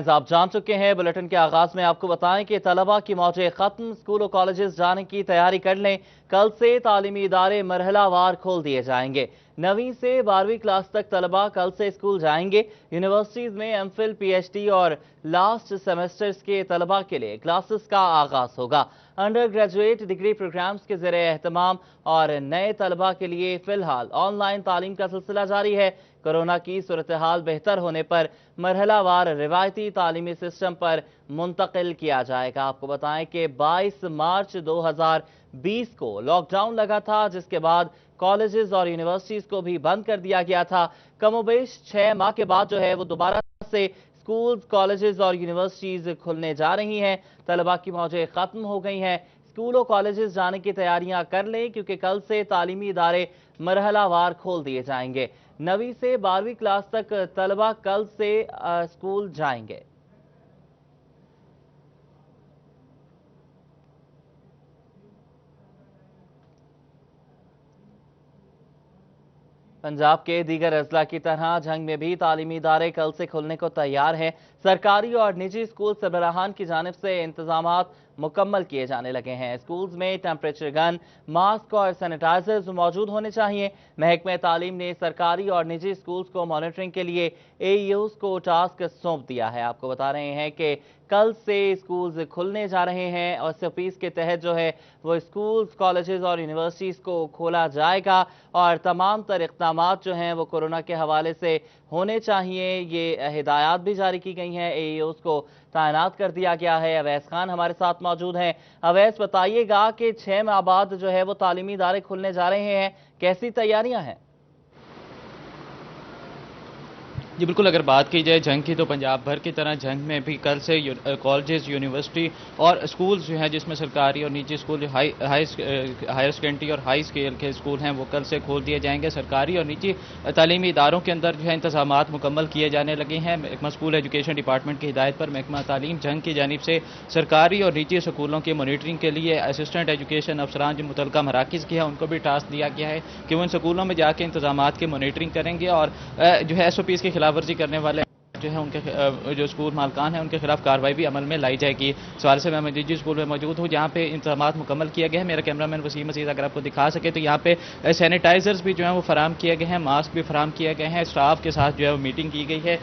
आप जान चुके हैं। बुलेटिन के आगाज में आपको बताएं कि तलबा की मौजें खत्म, स्कूल और कॉलेजेस जाने की तैयारी कर लें। कल से तालीमी इदारे मरहलावार खोल दिए जाएंगे। 9वीं से 12वीं क्लास तक तलबा कल से स्कूल जाएंगे। यूनिवर्सिटीज में एमफिल, पीएचडी और लास्ट सेमेस्टर्स के तलबा के लिए क्लासेस का आगाज होगा। अंडर ग्रेजुएट डिग्री प्रोग्राम्स के ज़रिए एहतमाम और नए तलबा के लिए फिलहाल ऑनलाइन तालीम का सिलसिला जारी है। कोरोना की सूरत हाल बेहतर होने पर मरहलावार रिवायती तालीमी सिस्टम पर मुंतकिल किया जाएगा। आपको बताएं कि 22 मार्च 2020 को लॉकडाउन लगा था, जिसके बाद कॉलेजेस और यूनिवर्सिटीज को भी बंद कर दिया गया था। कमोबेश 6 माह के बाद जो है वो दोबारा से स्कूल्स, कॉलेजेस और यूनिवर्सिटीज खुलने जा रही हैं। तलबा की मौजें खत्म हो गई हैं। स्कूलों, कॉलेजेस जाने की तैयारियां कर लें, क्योंकि कल से तालीमी इदारे मरहलावार खोल दिए जाएंगे। 9वीं से 12वीं क्लास तक तलबा कल से स्कूल जाएंगे। पंजाब के दीगर अजला की तरह जंग में भी तालीमी इदारे कल से खुलने को तैयार हैं। सरकारी और निजी स्कूल सरबराहान की जानिब से इंतजामात मुकम्मल किए जाने लगे हैं। स्कूल्स में टेम्परेचर गन, मास्क और सैनिटाइजर्स मौजूद होने चाहिए। महकमे तालीम ने सरकारी और निजी स्कूल्स को मॉनिटरिंग के लिए AEOs को टास्क सौंप दिया है। आपको बता रहे हैं कि कल से स्कूल्स खुलने जा रहे हैं और SOPs के तहत जो है वो स्कूल्स, कॉलेजेस और यूनिवर्सिटीज़ को खोला जाएगा और तमाम तर इक़दामात जो हैं वो कोरोना के हवाले से होने चाहिए। ये हिदायत भी जारी की गई हैं। AEOs को तैनात कर दिया गया है। अवैस खान हमारे साथ मौजूद हैं। अवैस, बताइएगा कि 6 माह बाद जो है वो तालीमी इदारे खुलने जा रहे हैं, कैसी तैयारियां हैं? जी बिल्कुल, अगर बात की जाए जंग की, तो पंजाब भर की तरह जंग में भी कल से कॉलेजेस, यूनिवर्सिटी और स्कूल्स जो हैं, जिसमें सरकारी और निजी स्कूल, हायर सेकेंडरी और हाई स्केल के स्कूल हैं, वो कल से खोल दिए जाएंगे। सरकारी और निजी तालीमी इदारों के अंदर जो है इंतजामात मुकम्मल किए जाने लगे हैं। महकमा स्कूल एजुकेशन डिपार्टमेंट की हिदायत पर महकमा तालीम जंग की जानिब से सरकारी और निजी स्कूलों की मॉनिटरिंग के लिए असिस्टेंट एजुकेशन अफसरान जो मुतलका मराकिज़ की है, उनको भी टास्क दिया गया है कि वो इन स्कूलों में जाके इंतजामात की मॉनिटरिंग करेंगे और जो है SOPs की खिलाफ वर्जी करने वाले जो है उनके जो स्कूल मालकान हैं उनके खिलाफ कार्रवाई भी अमल में लाई जाएगी। इस वाले से मैं निजी स्कूल में मौजूद हूँ, जहाँ पे इंतजामात मुकम्मल किया गया है। मेरा कैमरामैन वसीम अजीज अगर आपको दिखा सके तो यहाँ पे सैनिटाइजर्स भी जो है वो फराम किए गए हैं, मास्क भी फराम किए गए हैं। स्टाफ के साथ जो है वो मीटिंग की गई है।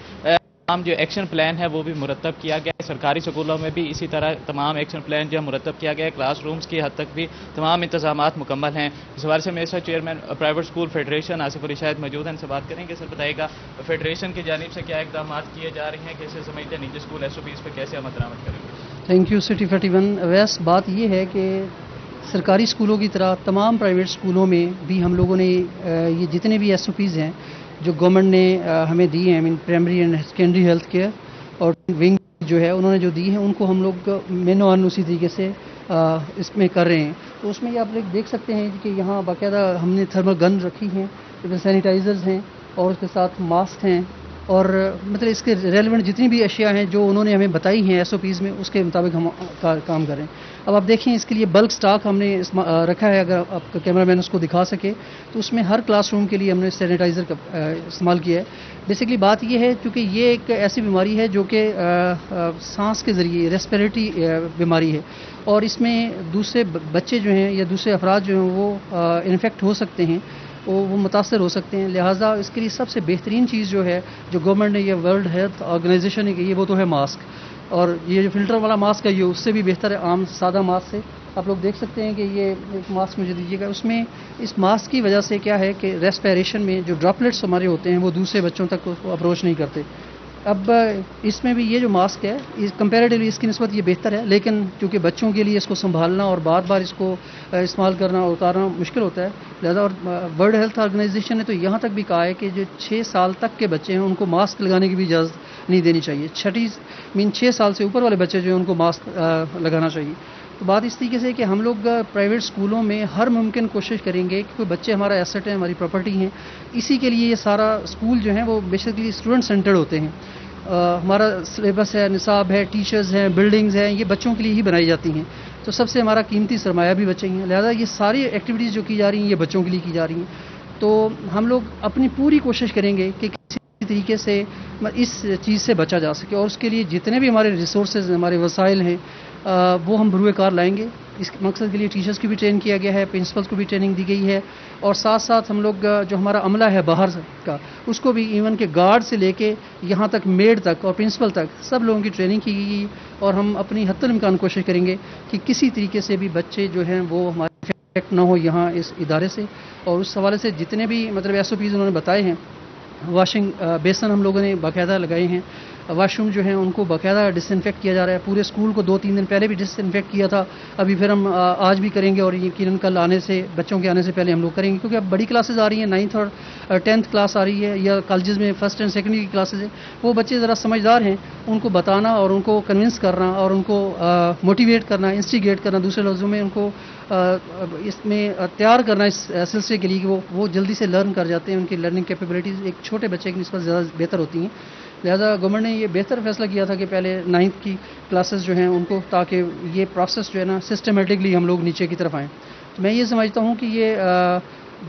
तमाम जो एक्शन प्लान है वो भी मुरतब किया गया है। सरकारी स्कूलों में भी इसी तरह तमाम एक्शन प्लान जो है मुरतब किया गया है। क्लास रूम्स की हद तक भी तमाम इंतजामात मुकम्मल हैं। इस बारे से मेरे साथ chairman private school federation Asif Ali शायद मौजूद हैं, इनसे बात करेंगे। सर बताइएगा, फेडरेशन की जानिब से क्या इकदाम किए जा रहे हैं, कैसे समझते हैं निजी स्कूल SOPs पर कैसे अमल दरामद करेंगे? Thank you city 41। वैसे बात ये है कि सरकारी स्कूलों की तरह तमाम प्राइवेट स्कूलों में भी हम लोगों ने ये जितने भी SOPs हैं जो गवर्नमेंट ने हमें दी हैं, primary and secondary health care और विंग जो है उन्होंने जो दी है, उनको हम लोग मेनो ऑन उसी तरीके से इसमें कर रहे हैं। तो उसमें ये आप लोग देख सकते हैं कि यहाँ बाकायदा हमने थर्मल गन रखी हैं, सैनिटाइजर्स हैं और उसके साथ मास्क हैं और मतलब इसके रेलेवेंट जितनी भी अशिया हैं जो उन्होंने हमें बताई हैं SOPs में, उसके मुताबिक हम काम कर रहे हैं। अब आप देखें, इसके लिए बल्क स्टॉक हमने रखा है। अगर आपका कैमरामैन उसको दिखा सके तो उसमें हर क्लासरूम के लिए हमने सैनिटाइज़र का इस्तेमाल किया है। बेसिकली बात ये है, क्योंकि ये एक ऐसी बीमारी है जो कि सांस के ज़रिए रेस्पिरेटरी बीमारी है और इसमें दूसरे बच्चे जो हैं या दूसरे अफराद जो हैं वो इन्फेक्ट हो सकते हैं, वो मुतासर हो सकते हैं। लिहाजा इसके लिए सबसे बेहतरीन चीज़ जो है जो गवर्नमेंट ने, ये वर्ल्ड हेल्थ ऑर्गेनाइजेशन ने की है, वो तो है मास्क। और ये जो फिल्टर वाला मास्क है ये उससे भी बेहतर है आम सादा मास्क से। आप लोग देख सकते हैं कि ये एक मास्क मुझे दीजिएगा। उसमें इस मास्क की वजह से क्या है कि रेस्पिरेशन में जो ड्रॉपलेट्स हमारे होते हैं वो दूसरे बच्चों तक उसको अप्रोच नहीं करते। अब इसमें भी ये जो मास्क है इस कंपैरेटिवली इसकी निस्बत ये बेहतर है, लेकिन क्योंकि बच्चों के लिए इसको संभालना और बार बार इसको इस्तेमाल करना और उतारना मुश्किल होता है, लिहाजा और वर्ल्ड हेल्थ ऑर्गेनाइजेशन ने तो यहाँ तक भी कहा है कि जो 6 साल तक के बच्चे हैं उनको मास्क लगाने की भी इजाज़त नहीं देनी चाहिए। 6 साल से ऊपर वाले बच्चे जो हैं उनको मास्क लगाना चाहिए। तो बात इस तरीके से कि हम लोग प्राइवेट स्कूलों में हर मुमकिन कोशिश करेंगे कि कोई बच्चे हमारा एसेट है, हमारी प्रॉपर्टी हैं। इसी के लिए ये सारा स्कूल जो है वो बेसिकली स्टूडेंट सेंटर्ड होते हैं। हमारा सिलेबस है, निसाब है, टीचर्स हैं, बिल्डिंग्स हैं, ये बच्चों के लिए ही बनाई जाती हैं। तो सबसे हमारा कीमती सरमाया भी बच्चे हैं, लिहाजा ये सारी एक्टिविटीज़ जो की जा रही हैं ये बच्चों के लिए की जा रही हैं। तो हम लोग अपनी पूरी कोशिश करेंगे कि तरीके से इस चीज़ से बचा जा सके, और उसके लिए जितने भी हमारे रिसोर्सेज हमारे वसाइल हैं वो हम बरूए कार लाएंगे। इस मकसद के लिए टीचर्स की भी ट्रेन किया गया है, प्रिंसिपल्स को भी ट्रेनिंग दी गई है, और साथ साथ हम लोग जो हमारा अमला है बाहर का उसको भी इवन के गार्ड से लेके यहाँ तक मेड तक और प्रिंसिपल तक सब लोगों की ट्रेनिंग की गई। और हम अपनी हद्दुल इम्कान कोशिश करेंगे कि किसी तरीके से भी बच्चे जो हैं वो हमारे इफेक्ट ना हो यहाँ इस इदारे से। और उस हवाले से जितने भी मतलब SOPs उन्होंने बताए हैं, वॉशिंग बेसन हम लोगों ने बाकायदा लगाए हैं, वाशरूम जो हैं उनको बाकायदा डिसइंफेक्ट किया जा रहा है। पूरे स्कूल को 2-3 दिन पहले भी डिसइंफेक्ट किया था, अभी फिर हम आज भी करेंगे, और यकीनन कल आने से बच्चों के आने से पहले हम लोग करेंगे, क्योंकि अब बड़ी क्लासेस आ रही हैं, 9th और 10th क्लास आ रही है, या कॉलेजेस में फर्स्ट एंड सेकेंडरी की क्लासेस है। वो बच्चे ज़रा समझदार हैं, उनको बताना और उनको कन्विंस करना और उनको मोटिवेट करना, इंस्टिगेट करना, दूसरे लफ्ज़ों में उनको इसमें तैयार करना इस सिलसिले के लिए कि वो जल्दी से लर्न कर जाते हैं। उनकी लर्निंग कैपेबिलिटीज़ एक छोटे बच्चे की निस्बत ज़्यादा बेहतर होती हैं। लिहाजा गवर्नमेंट ने ये बेहतर फैसला किया था कि पहले 9th की क्लासेस जो हैं उनको, ताकि ये प्रोसेस जो है ना सिस्टमेटिकली हम लोग नीचे की तरफ आएँ। तो मैं ये समझता हूँ कि ये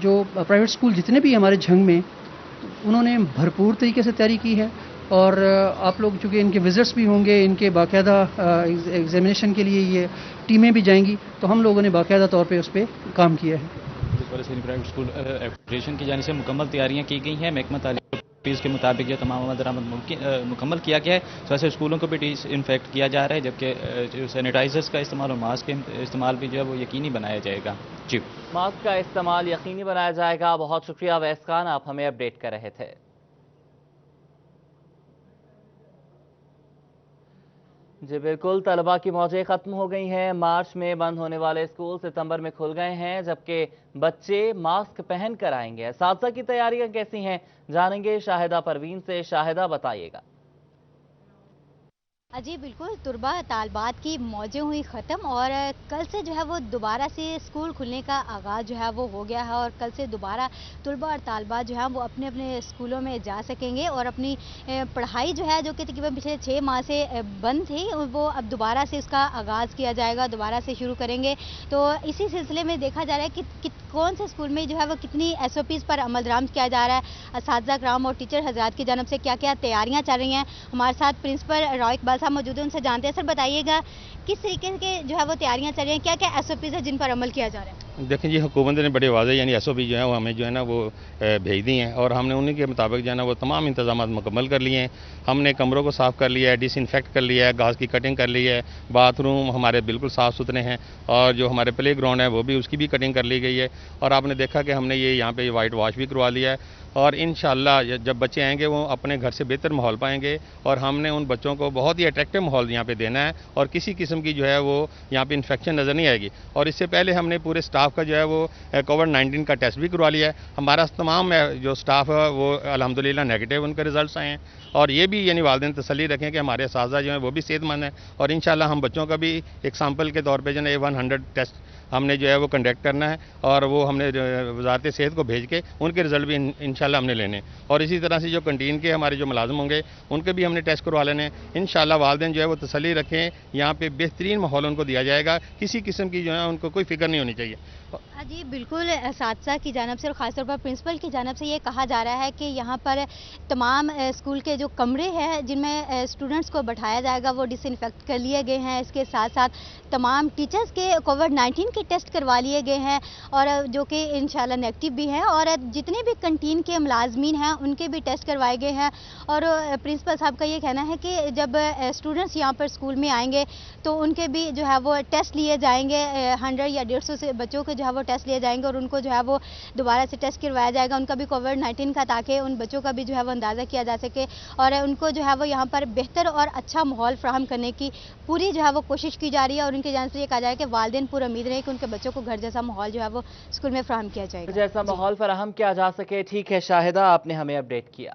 जो प्राइवेट स्कूल जितने भी हमारे झंग में, उन्होंने भरपूर तरीके से तैयारी की है। और आप लोग चूँकि इनके विजिट्स भी होंगे, इनके बाकायदा एग्जामिनेशन के लिए ये टीमें भी जाएंगी, तो हम लोगों ने बाकायदा तौर पे उस पर काम किया है। जिस वजह से प्राइवेट स्कूल एडमिनिस्ट्रेशन की जानिब से मुकम्मल तैयारियां की गई हैं। महकमा तालीम के मुताबिक जो तमाम अमल दरामद मुकम्मल किया गया है। तो वैसे स्कूलों को भी डिसइंफेक्ट किया जा रहा है, जबकि जो सैनिटाइजर्स का इस्तेमाल और मास्क का इस्तेमाल भी जो है वो यकीनी बनाया जाएगा। जी, मास्क का इस्तेमाल यकीनी बनाया जाएगा। बहुत शुक्रिया अवैस खान, आप हमें अपडेट कर रहे थे। जी बिल्कुल, तलबा की मौजें खत्म हो गई हैं। मार्च में बंद होने वाले स्कूल सितंबर में खुल गए हैं, जबकि बच्चे मास्क पहन कर आएंगे। असातिज़ा की तैयारियां कैसी हैं, जानेंगे शाहिदा परवीन से। शाहिदा, बताइएगा। जी बिल्कुल, तुलबा तालबात की मौजें हुई ख़त्म, और कल से जो है वो दोबारा से स्कूल खुलने का आगाज़ जो है वो हो गया है। और कल से दोबारा तुलबा और तालबात जो है वो अपने अपने स्कूलों में जा सकेंगे, और अपनी पढ़ाई जो है, जो कि तकरीबन पिछले 6 माह से बंद थी, वो अब दोबारा से उसका आगाज़ किया जाएगा, दोबारा से शुरू करेंगे। तो इसी सिलसिले में देखा जा रहा है कि कौन से स्कूल में जो है वो कितनी SOPs पर अमल दरामद किया जा रहा है, असातिज़ा कराम और टीचर हजरात की जानब से क्या क्या तैयारियाँ चल रही हैं। हमारे साथ प्रिंसिपल रॉय इकबाल साहब मौजूद हैं, उनसे जानते हैं। सर, बताइएगा किस तरीके के जो है वो तैयारियां चल रही हैं, क्या क्या SOPs है जिन पर अमल किया जा रहा है? देखें जी, हुकूमत ने बड़े वाज़ेह यानी SOP जो है वो हमें जो है ना वो भेज दी हैं, और हमने उन्हीं के मुताबिक जो है ना वो तमाम इंतजाम मुकम्मल कर लिए हैं। हमने कमरों को साफ़ कर लिया है, डिसइंफेक्ट कर लिया है, घास की कटिंग कर ली है, बाथरूम हमारे बिल्कुल साफ़ सुथरे हैं, और जो हमारे प्ले ग्राउंड है वो भी उसकी भी कटिंग कर ली गई है। और आपने देखा कि हमने ये यहाँ पे वाइट वॉश भी करवा लिया है, और इंशाअल्लाह जब बच्चे आएंगे वो अपने घर से बेहतर माहौल पाएंगे, और हमने उन बच्चों को बहुत ही अट्रैक्टिव माहौल यहाँ पे देना है, और किसी किस्म की जो है वो यहाँ पे इन्फेक्शन नज़र नहीं आएगी। और इससे पहले हमने पूरे स्टाफ का जो है वो कोविड-19 का टेस्ट भी करवा लिया है। हमारा तमाम जो स्टाफ है वो अल्हम्दुलिल्लाह नेगेटिव उनके रिजल्ट्स आए हैं, और ये भी यानी वालिदैन तसल्ली रखें कि हमारे असातिज़ा जो हैं वो भी सेहतमंद हैं, और इंशाअल्लाह हम बच्चों का भी एग्जाम्पल के तौर पे जो है 100 टेस्ट हमने जो है वो कंडक्ट करना है, और वो हमने वज़ारत सेहत को भेज के उनके रिजल्ट भी इंशाअल्लाह हमने लेने। और इसी तरह से जो कंटीन के हमारे जो मुलाजिम होंगे उनके भी हमने टेस्ट करवा लेने। इंशाअल्लाह वालिदैन जो है वो तसल्ली रखें, यहाँ पे बेहतरीन माहौल उनको दिया जाएगा, किसी किस्म की जो है उनको कोई फिक्र नहीं होनी चाहिए। जी बिल्कुल, असातिज़ा की जानब से और ख़ासतौर पर प्रिंसिपल की जानब से ये कहा जा रहा है कि यहाँ पर तमाम स्कूल के जो कमरे हैं जिनमें स्टूडेंट्स को बैठाया जाएगा वो डिसइंफेक्ट कर लिए गए हैं। इसके साथ साथ तमाम टीचर्स के कोविड-19 के टेस्ट करवा लिए गए हैं, और जो कि इंशाल्लाह नेगेटिव भी हैं, और जितने भी कंटीन के मुलाजमीन हैं उनके भी टेस्ट करवाए गए हैं। और प्रिंसिपल साहब का ये कहना है कि जब स्टूडेंट्स यहाँ पर स्कूल में आएंगे तो उनके भी जो है वो टेस्ट लिए जाएंगे, 100 या 150 से बच्चों के जो है वो टेस्ट लिए जाएंगे, और उनको जो है वो दोबारा से टेस्ट करवाया जाएगा उनका भी कोविड-19 का, ताकि उन बच्चों का भी जो है वो अंदाज़ा किया जा सके, और उनको जो है वो यहाँ पर बेहतर और अच्छा माहौल फ्राहम करने की पूरी जो है वो कोशिश की जा रही है। और उनकी जानब से ये कहा जा रहा है कि वालिदैन पूरी उम्मीद रहे कि उनके बच्चों को घर जैसा माहौल जो है वो स्कूल में फ्राहम किया जाएगा, जैसा माहौल फराहम किया जा सके। ठीक है शाहिदा, आपने हमें अपडेट किया।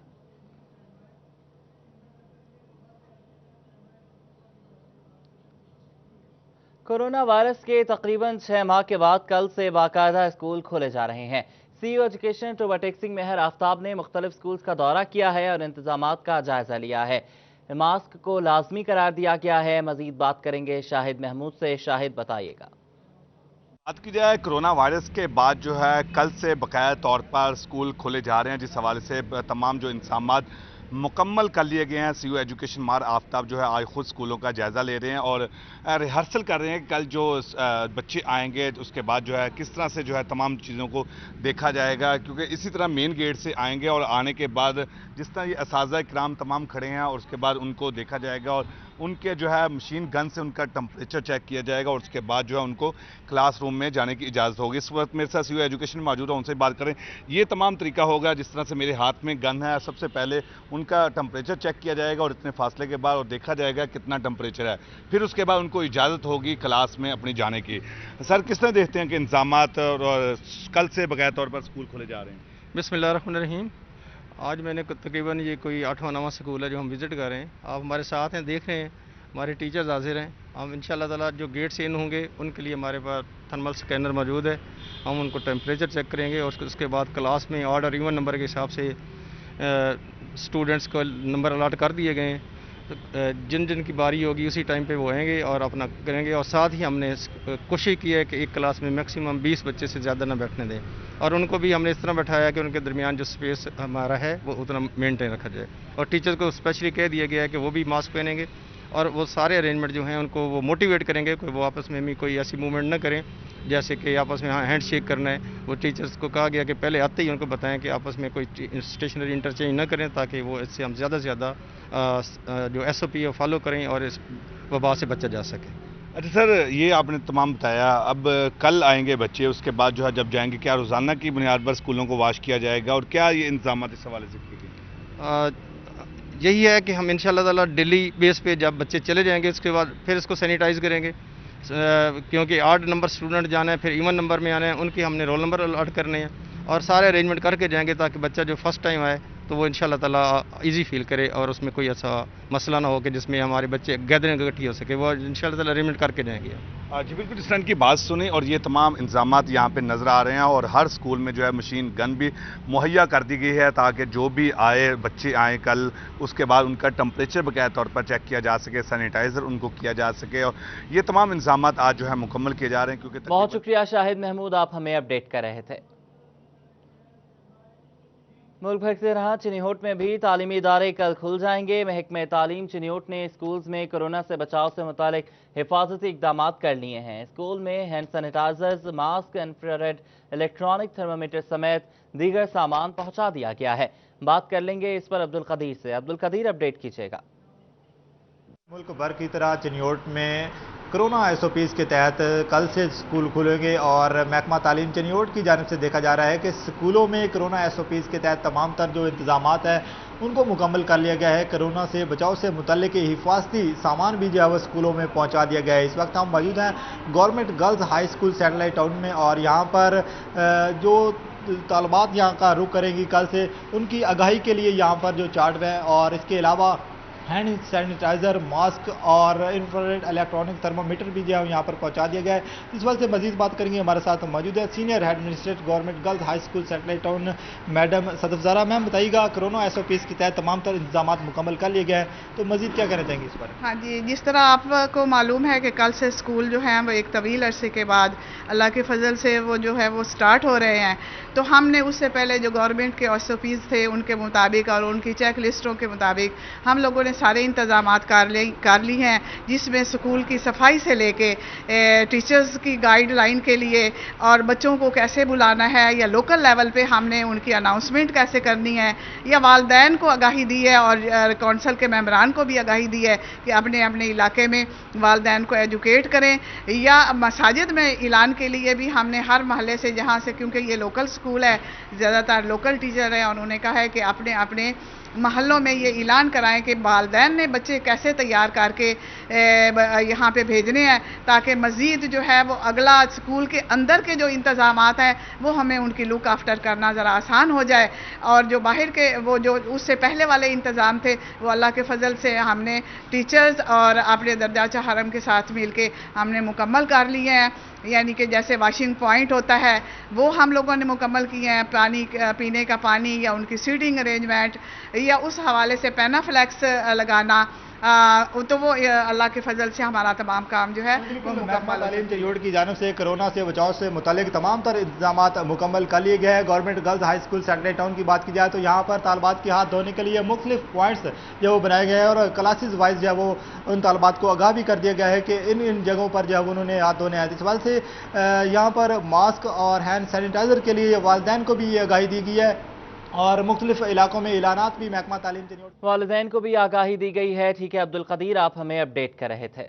कोरोना वायरस के तकरीबन 6 माह के बाद कल से बाकायदा स्कूल खोले जा रहे हैं। CEO एजुकेशन टोबाटेक सिंह मेहर आफ्ताब ने मुख्तलिफ स्कूल्स का दौरा किया है और इंतजामात का जायजा लिया है। मास्क को लाजमी करार दिया गया है। मजीद बात करेंगे शाहिद महमूद से। शाहिद, बताइएगा। बात की जाए कोरोना वायरस के बाद जो है कल से बकाया तौर पर स्कूल खोले जा रहे हैं, जिस हवाले से तमाम जो इंतजामात مکمل کر لیے گئے ہیں۔ سی او ایجوکیشن مار آفتاب جو ہے آج خود اسکولوں کا جائزہ لے رہے ہیں اور ریہرسل کر رہے ہیں کہ کل جو بچے آئیں گے اس کے بعد جو ہے کس طرح سے جو ہے تمام چیزوں کو دیکھا جائے گا، کیونکہ اسی طرح مین گیٹ سے آئیں گے اور آنے کے بعد جس طرح یہ اساتذہ کرام تمام کھڑے ہیں اور اس کے بعد ان کو دیکھا جائے گا اور ان کے جو ہے مشین گن سے ان کا ٹمپریچر چیک کیا جائے گا اور اس کے بعد جو ہے ان کو کلاس روم میں جانے کی اجازت ہوگی۔ اس وقت میرے ساتھ سی او ایجوکیشن میں موجود ہے، ان سے بات کریں۔ یہ تمام طریقہ ہوگا جس طرح سے میرے ہاتھ میں گن ہے، سب سے پہلے ان کا ٹمپریچر چیک کیا جائے گا اور اتنے فاصلے کے بعد اور دیکھا جائے گا کتنا ٹمپریچر ہے، پھر اس کے بعد ان کو اجازت ہوگی کلاس میں اپنی جانے کی۔ سر کس طرح دیکھتے ہیں کہ انتظامات اور کل سے باقاعدہ طور پر اسکول کھولے جا رہے ہیں؟ بسم اللہ الرحمن الرحیم۔ آج میں نے تقریباً یہ کوئی 8واں 9واں سکول ہے جو ہم وزٹ کر رہے ہیں۔ آپ ہمارے ساتھ ہیں، دیکھ رہے ہیں، ہمارے ٹیچرز حاضر ہیں۔ ہم انشاءاللہ تعالیٰ جو گیٹ سے ان ہوں گے ان کے لیے ہمارے پاس تھرمل سکینر موجود ہے، ہم ان کو ٹیمپریچر چیک کریں گے اور اس کے بعد کلاس میں آڈ اور ایون نمبر کے حساب سے اسٹوڈنٹس کو نمبر الاٹ کر دیے گئے ہیں۔ جن جن کی باری ہوگی اسی ٹائم پہ وہ آئیں گے اور اپنا کریں گے، اور ساتھ ہی ہم نے کوشش کی ہے کہ ایک کلاس میں میکسیمم 20 بچے سے زیادہ نہ بیٹھنے دیں، اور ان کو بھی ہم نے اس طرح بیٹھایا کہ ان کے درمیان جو سپیس ہمارا ہے وہ اتنا مینٹین رکھا جائے، اور ٹیچر کو اسپیشلی کہہ دیا گیا ہے کہ وہ بھی ماسک پہنیں گے اور وہ سارے ارینجمنٹ جو ہیں ان کو وہ موٹیویٹ کریں گے، وہ آپس میں بھی کوئی ایسی موومنٹ نہ کریں جیسے کہ آپس میں ہینڈ شیک کرنا ہے۔ وہ ٹیچرز کو کہا گیا کہ پہلے آتے ہی ان کو بتائیں کہ آپس میں کوئی اسٹیشنری انٹرچینج نہ کریں تاکہ وہ اس سے ہم زیادہ سے زیادہ جو ایس او پی ہے فالو کریں اور اس وبا سے بچا جا سکے۔ اچھا سر، یہ آپ نے تمام بتایا، اب کل آئیں گے بچے، اس کے بعد جو ہے جب جائیں گے کیا روزانہ کی بنیاد پر اسکولوں کو واش کیا جائے گا اور کیا یہ انتظامات اس حوالے سے کیے گئے؟ یہی ہے کہ ہم انشاءاللہ تعالیٰ ڈیلی بیس پہ جب بچے چلے جائیں گے اس کے بعد پھر اس کو سینیٹائز کریں گے، کیونکہ 8 نمبر اسٹوڈنٹ جانا ہے، پھر ایون نمبر میں آنا ہے، ان کی ہم نے رول نمبر الاٹ کرنے ہیں اور سارے ارینجمنٹ کر کے جائیں گے تاکہ بچہ جو فرسٹ ٹائم آئے تو وہ انشاءاللہ تعالیٰ ایزی فیل کرے اور اس میں کوئی ایسا مسئلہ نہ ہو کہ جس میں ہمارے بچے گیدرنگ اکٹھی ہو سکے، وہ انشاءاللہ تعالیٰ ارینجمنٹ کر کے جائیں گے۔ جی بالکل، اس طرح کی بات سنیں اور یہ تمام انتظامات یہاں پہ نظر آ رہے ہیں اور ہر اسکول میں جو ہے مشین گن بھی مہیا کر دی گئی ہے تاکہ جو بھی آئے بچے آئیں کل اس کے بعد ان کا ٹمپریچر باقاعدہ طور پر چیک کیا جا سکے، سینیٹائزر ان کو کیا جا سکے، اور یہ تمام انتظامات آج جو ہے مکمل کیے جا رہے ہیں کیونکہ بہت شکریہ شاہد محمود، آپ ہمیں اپڈیٹ کر رہے تھے۔ ملک بھر سے رہا چنیوٹ میں بھی تعلیمی ادارے کل کھل جائیں گے۔ محکمہ تعلیم چنیوٹ نے اسکولز میں کورونا سے بچاؤ سے متعلق حفاظتی اقدامات کر لیے ہیں۔ اسکول میں hand sanitisers, mask, infrared electronic thermometer سمیت دیگر سامان پہنچا دیا گیا ہے۔ بات کر لیں گے اس پر عبدالقدیر سے۔ عبدالقدیر، اپڈیٹ کیجیے گا۔ ملک بھر کی طرح چنیوٹ میں کرونا ایس او پیز کے تحت کل سے اسکول کھلیں گے اور محکمہ تعلیم چنیوٹ کی جانب سے دیکھا جا رہا ہے کہ اسکولوں میں کرونا ایس او پیز کے تحت تمام تر جو انتظامات ہیں ان کو مکمل کر لیا گیا ہے۔ کرونا سے بچاؤ سے متعلق حفاظتی سامان بھی جو ہے وہ اسکولوں میں پہنچا دیا گیا ہے۔ اس وقت ہم موجود ہیں government girls high school satellite town میں، اور یہاں پر جو طالبات یہاں کا رخ کریں گی کل سے، ان کی آگاہی کے لیے یہاں پر جو چارٹ ہے اور اس کے علاوہ ہینڈ سینیٹائزر، ماسک اور انفراریڈ الیکٹرانک تھرمامیٹر بھی جو ہے یہاں پر پہنچا دیا گیا ہے۔ اس وقت سے مزید بات کریں گے، ہمارے ساتھ موجود ہے senior head administrator government girls high school satellite town madam Sadaf Zahra. Ma'am بتائیے گا، کرونا ایس او پیز کے تحت تمام تر انتظامات مکمل کر لیے گئے ہیں، تو مزید کیا کہنا چاہیں گے اس پر؟ ہاں جی، جس طرح آپ کو معلوم ہے کہ کل سے اسکول جو ہیں وہ ایک طویل عرصے کے بعد اللہ کے فضل سے وہ جو ہے وہ سٹارٹ ہو رہے ہیں، تو ہم نے اس سے پہلے جو گورنمنٹ کے ایس او پیز تھے ان کے مطابق اور ان کی چیک لسٹوں کے مطابق ہم لوگوں نے سارے انتظامات کر لی ہیں، جس میں اسکول کی صفائی سے لے کے ٹیچرز کی گائیڈ لائن کے لیے اور بچوں کو کیسے بلانا ہے یا لوکل لیول پہ ہم نے ان کی اناؤنسمنٹ کیسے کرنی ہے، یا والدین کو آگاہی دی ہے اور کونسل کے ممبران کو بھی آگاہی دی ہے کہ اپنے اپنے علاقے میں والدین کو ایجوکیٹ کریں، یا مساجد میں اعلان کے لیے بھی ہم نے ہر محلے سے، جہاں سے کیونکہ یہ لوکل اسکول ہے، زیادہ تر لوکل ٹیچر ہیں، انہوں نے کہا ہے کہ اپنے اپنے محلوں میں یہ اعلان کرائیں کہ والدین نے بچے کیسے تیار کر کے یہاں پہ بھیجنے ہیں، تاکہ مزید جو ہے وہ اگلا اسکول کے اندر کے جو انتظامات ہیں وہ ہمیں ان کی لک آفٹر کرنا ذرا آسان ہو جائے، اور جو باہر کے وہ جو اس سے پہلے والے انتظام تھے وہ اللہ کے فضل سے ہم نے ٹیچرز اور اپنے درجہ حرم کے ساتھ مل کے ہم نے مکمل کر لیے ہیں، یعنی کہ جیسے واشنگ پوائنٹ ہوتا ہے وہ ہم لوگوں نے مکمل کیے ہیں، پانی پینے کا پانی یا ان کی سیٹنگ ارینجمنٹ، یا اس حوالے سے پینافلیکس لگانا، तो वो अल्लाह के फजल से हमारा तमाम काम जो है वो महकमा तालीम चनियोट की जानिब से कोरोना से बचाव से मुतालिक तमाम तर इंतजाम मुकम्मल कर लिए गए हैं। Government girls high school secretary town की बात की जाए तो यहाँ पर तालबात के हाथ धोने के लिए मुख्तलिफ पॉइंट्स जो वो बनाए गए हैं और क्लासेस वाइज जो है वो उन तालबात को आगाह भी कर दिया गया है कि इन जगहों पर जो है उन्होंने हाथ धोने हैं। इस वजह से यहाँ पर मास्क और हैंड सैनिटाइजर के लिए वालिदैन को भी ये आगाही दी गई है और मुख्तलिफ इलाकों में ऐलानात भी महकमा तालीम चनियोट वालिदैन को भी आगाही दी गई है। ठीक है अब्दुल कदीर, आप हमें अपडेट कर रहे थे।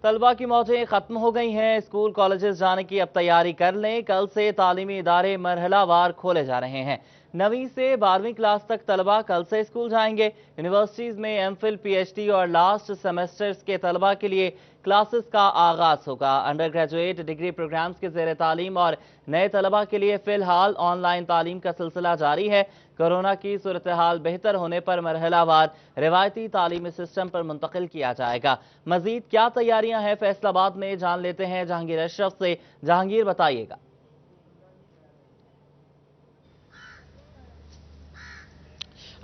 तलबा की मौजें खत्म हो गई हैं, स्कूल कॉलेजेस जाने की अब तैयारी कर लें। कल से तालीमी इदारे मरहलावार खोले जा रहे हैं। 9वीं से 12वीं क्लास तक तलबा कल से स्कूल जाएंगे। यूनिवर्सिटीज़ में एमफिल, पीएचडी और लास्ट सेमेस्टर्स के तलबा के लिए क्लासेस का आगाज होगा। अंडर ग्रेजुएट डिग्री प्रोग्राम्स के ज़ेर तालीम और नए तलबा के लिए फ़िलहाल ऑनलाइन तालीम का सिलसिला जारी है। कोरोना की सूरत हाल बेहतर होने पर मरहलावार रिवायती तालीमी सिस्टम पर मुंतकिल किया जाएगा। मजीद क्या तैयारियां हैं फैसलाबाद में, जान लेते हैं जहांगीर अशरफ से। जहांगीर, बताइएगा।